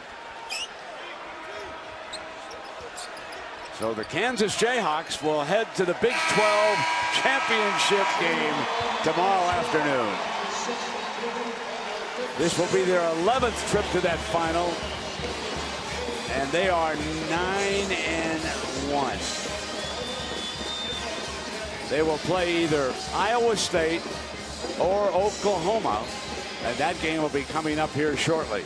So the Kansas Jayhawks will head to the Big 12 championship game tomorrow afternoon. This will be their 11th trip to that final. And they are 9-1. They will play either Iowa State or Oklahoma. And that game will be coming up here shortly.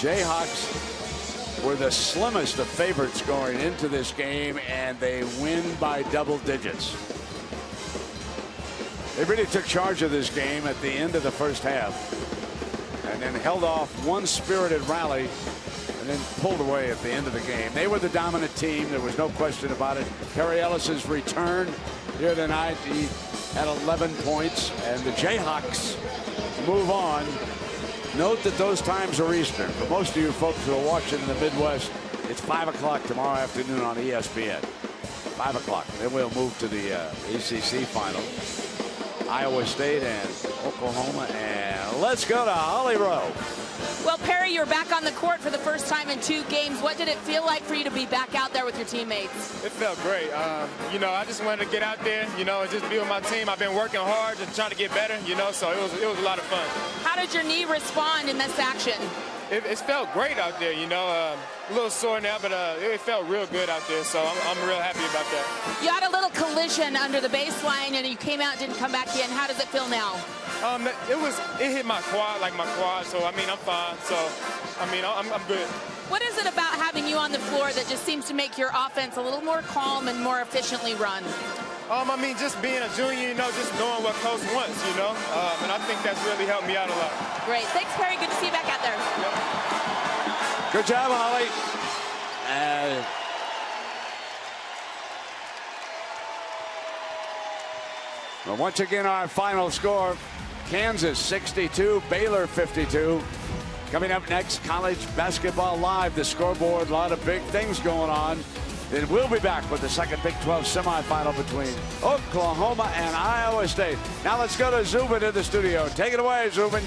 Jayhawks were the slimmest of favorites going into this game, and they win by double digits. They really took charge of this game at the end of the first half and then held off one spirited rally and then pulled away at the end of the game. They were the dominant team. There was no question about it. Perry Ellis's return here tonight, he had 11 points, and the Jayhawks move on. Note that those times are Eastern. For most of you folks who are watching in the Midwest, it's 5 o'clock tomorrow afternoon on ESPN. 5 o'clock. Then we'll move to the ACC final. Iowa State and Oklahoma. And let's go to Holly Rowe. Well, Perry, you're back on the court for the first time in 2 games. What did it feel like for you to be back out there with your teammates? It felt great. You know, I just wanted to get out there, you know, and just be with my team. I've been working hard and trying to get better, you know, so it was a lot of fun. How did your knee respond in this action? It felt great out there, you know. A little sore now, but it felt real good out there, so I'm real happy about that. You had a little collision under the baseline, and you came out, didn't come back in. How does it feel now? It hit my quad, so I mean, I'm fine. So, I mean, I'm good. What is it about having you on the floor that just seems to make your offense a little more calm and more efficiently run? I mean, just being a junior, you know, just knowing what coach wants, you know, and I think that's really helped me out a lot. Great. Thanks, Perry. Good to see you back out there. Yep. Good job, Holly. Well, once again, our final score, Kansas 62, Baylor 52. Coming up next, college basketball live, the scoreboard, a lot of big things going on. Then we'll be back with the second Big 12 semifinal between Oklahoma and Iowa State. Now let's go to Zubin in the studio. Take it away, Zubin.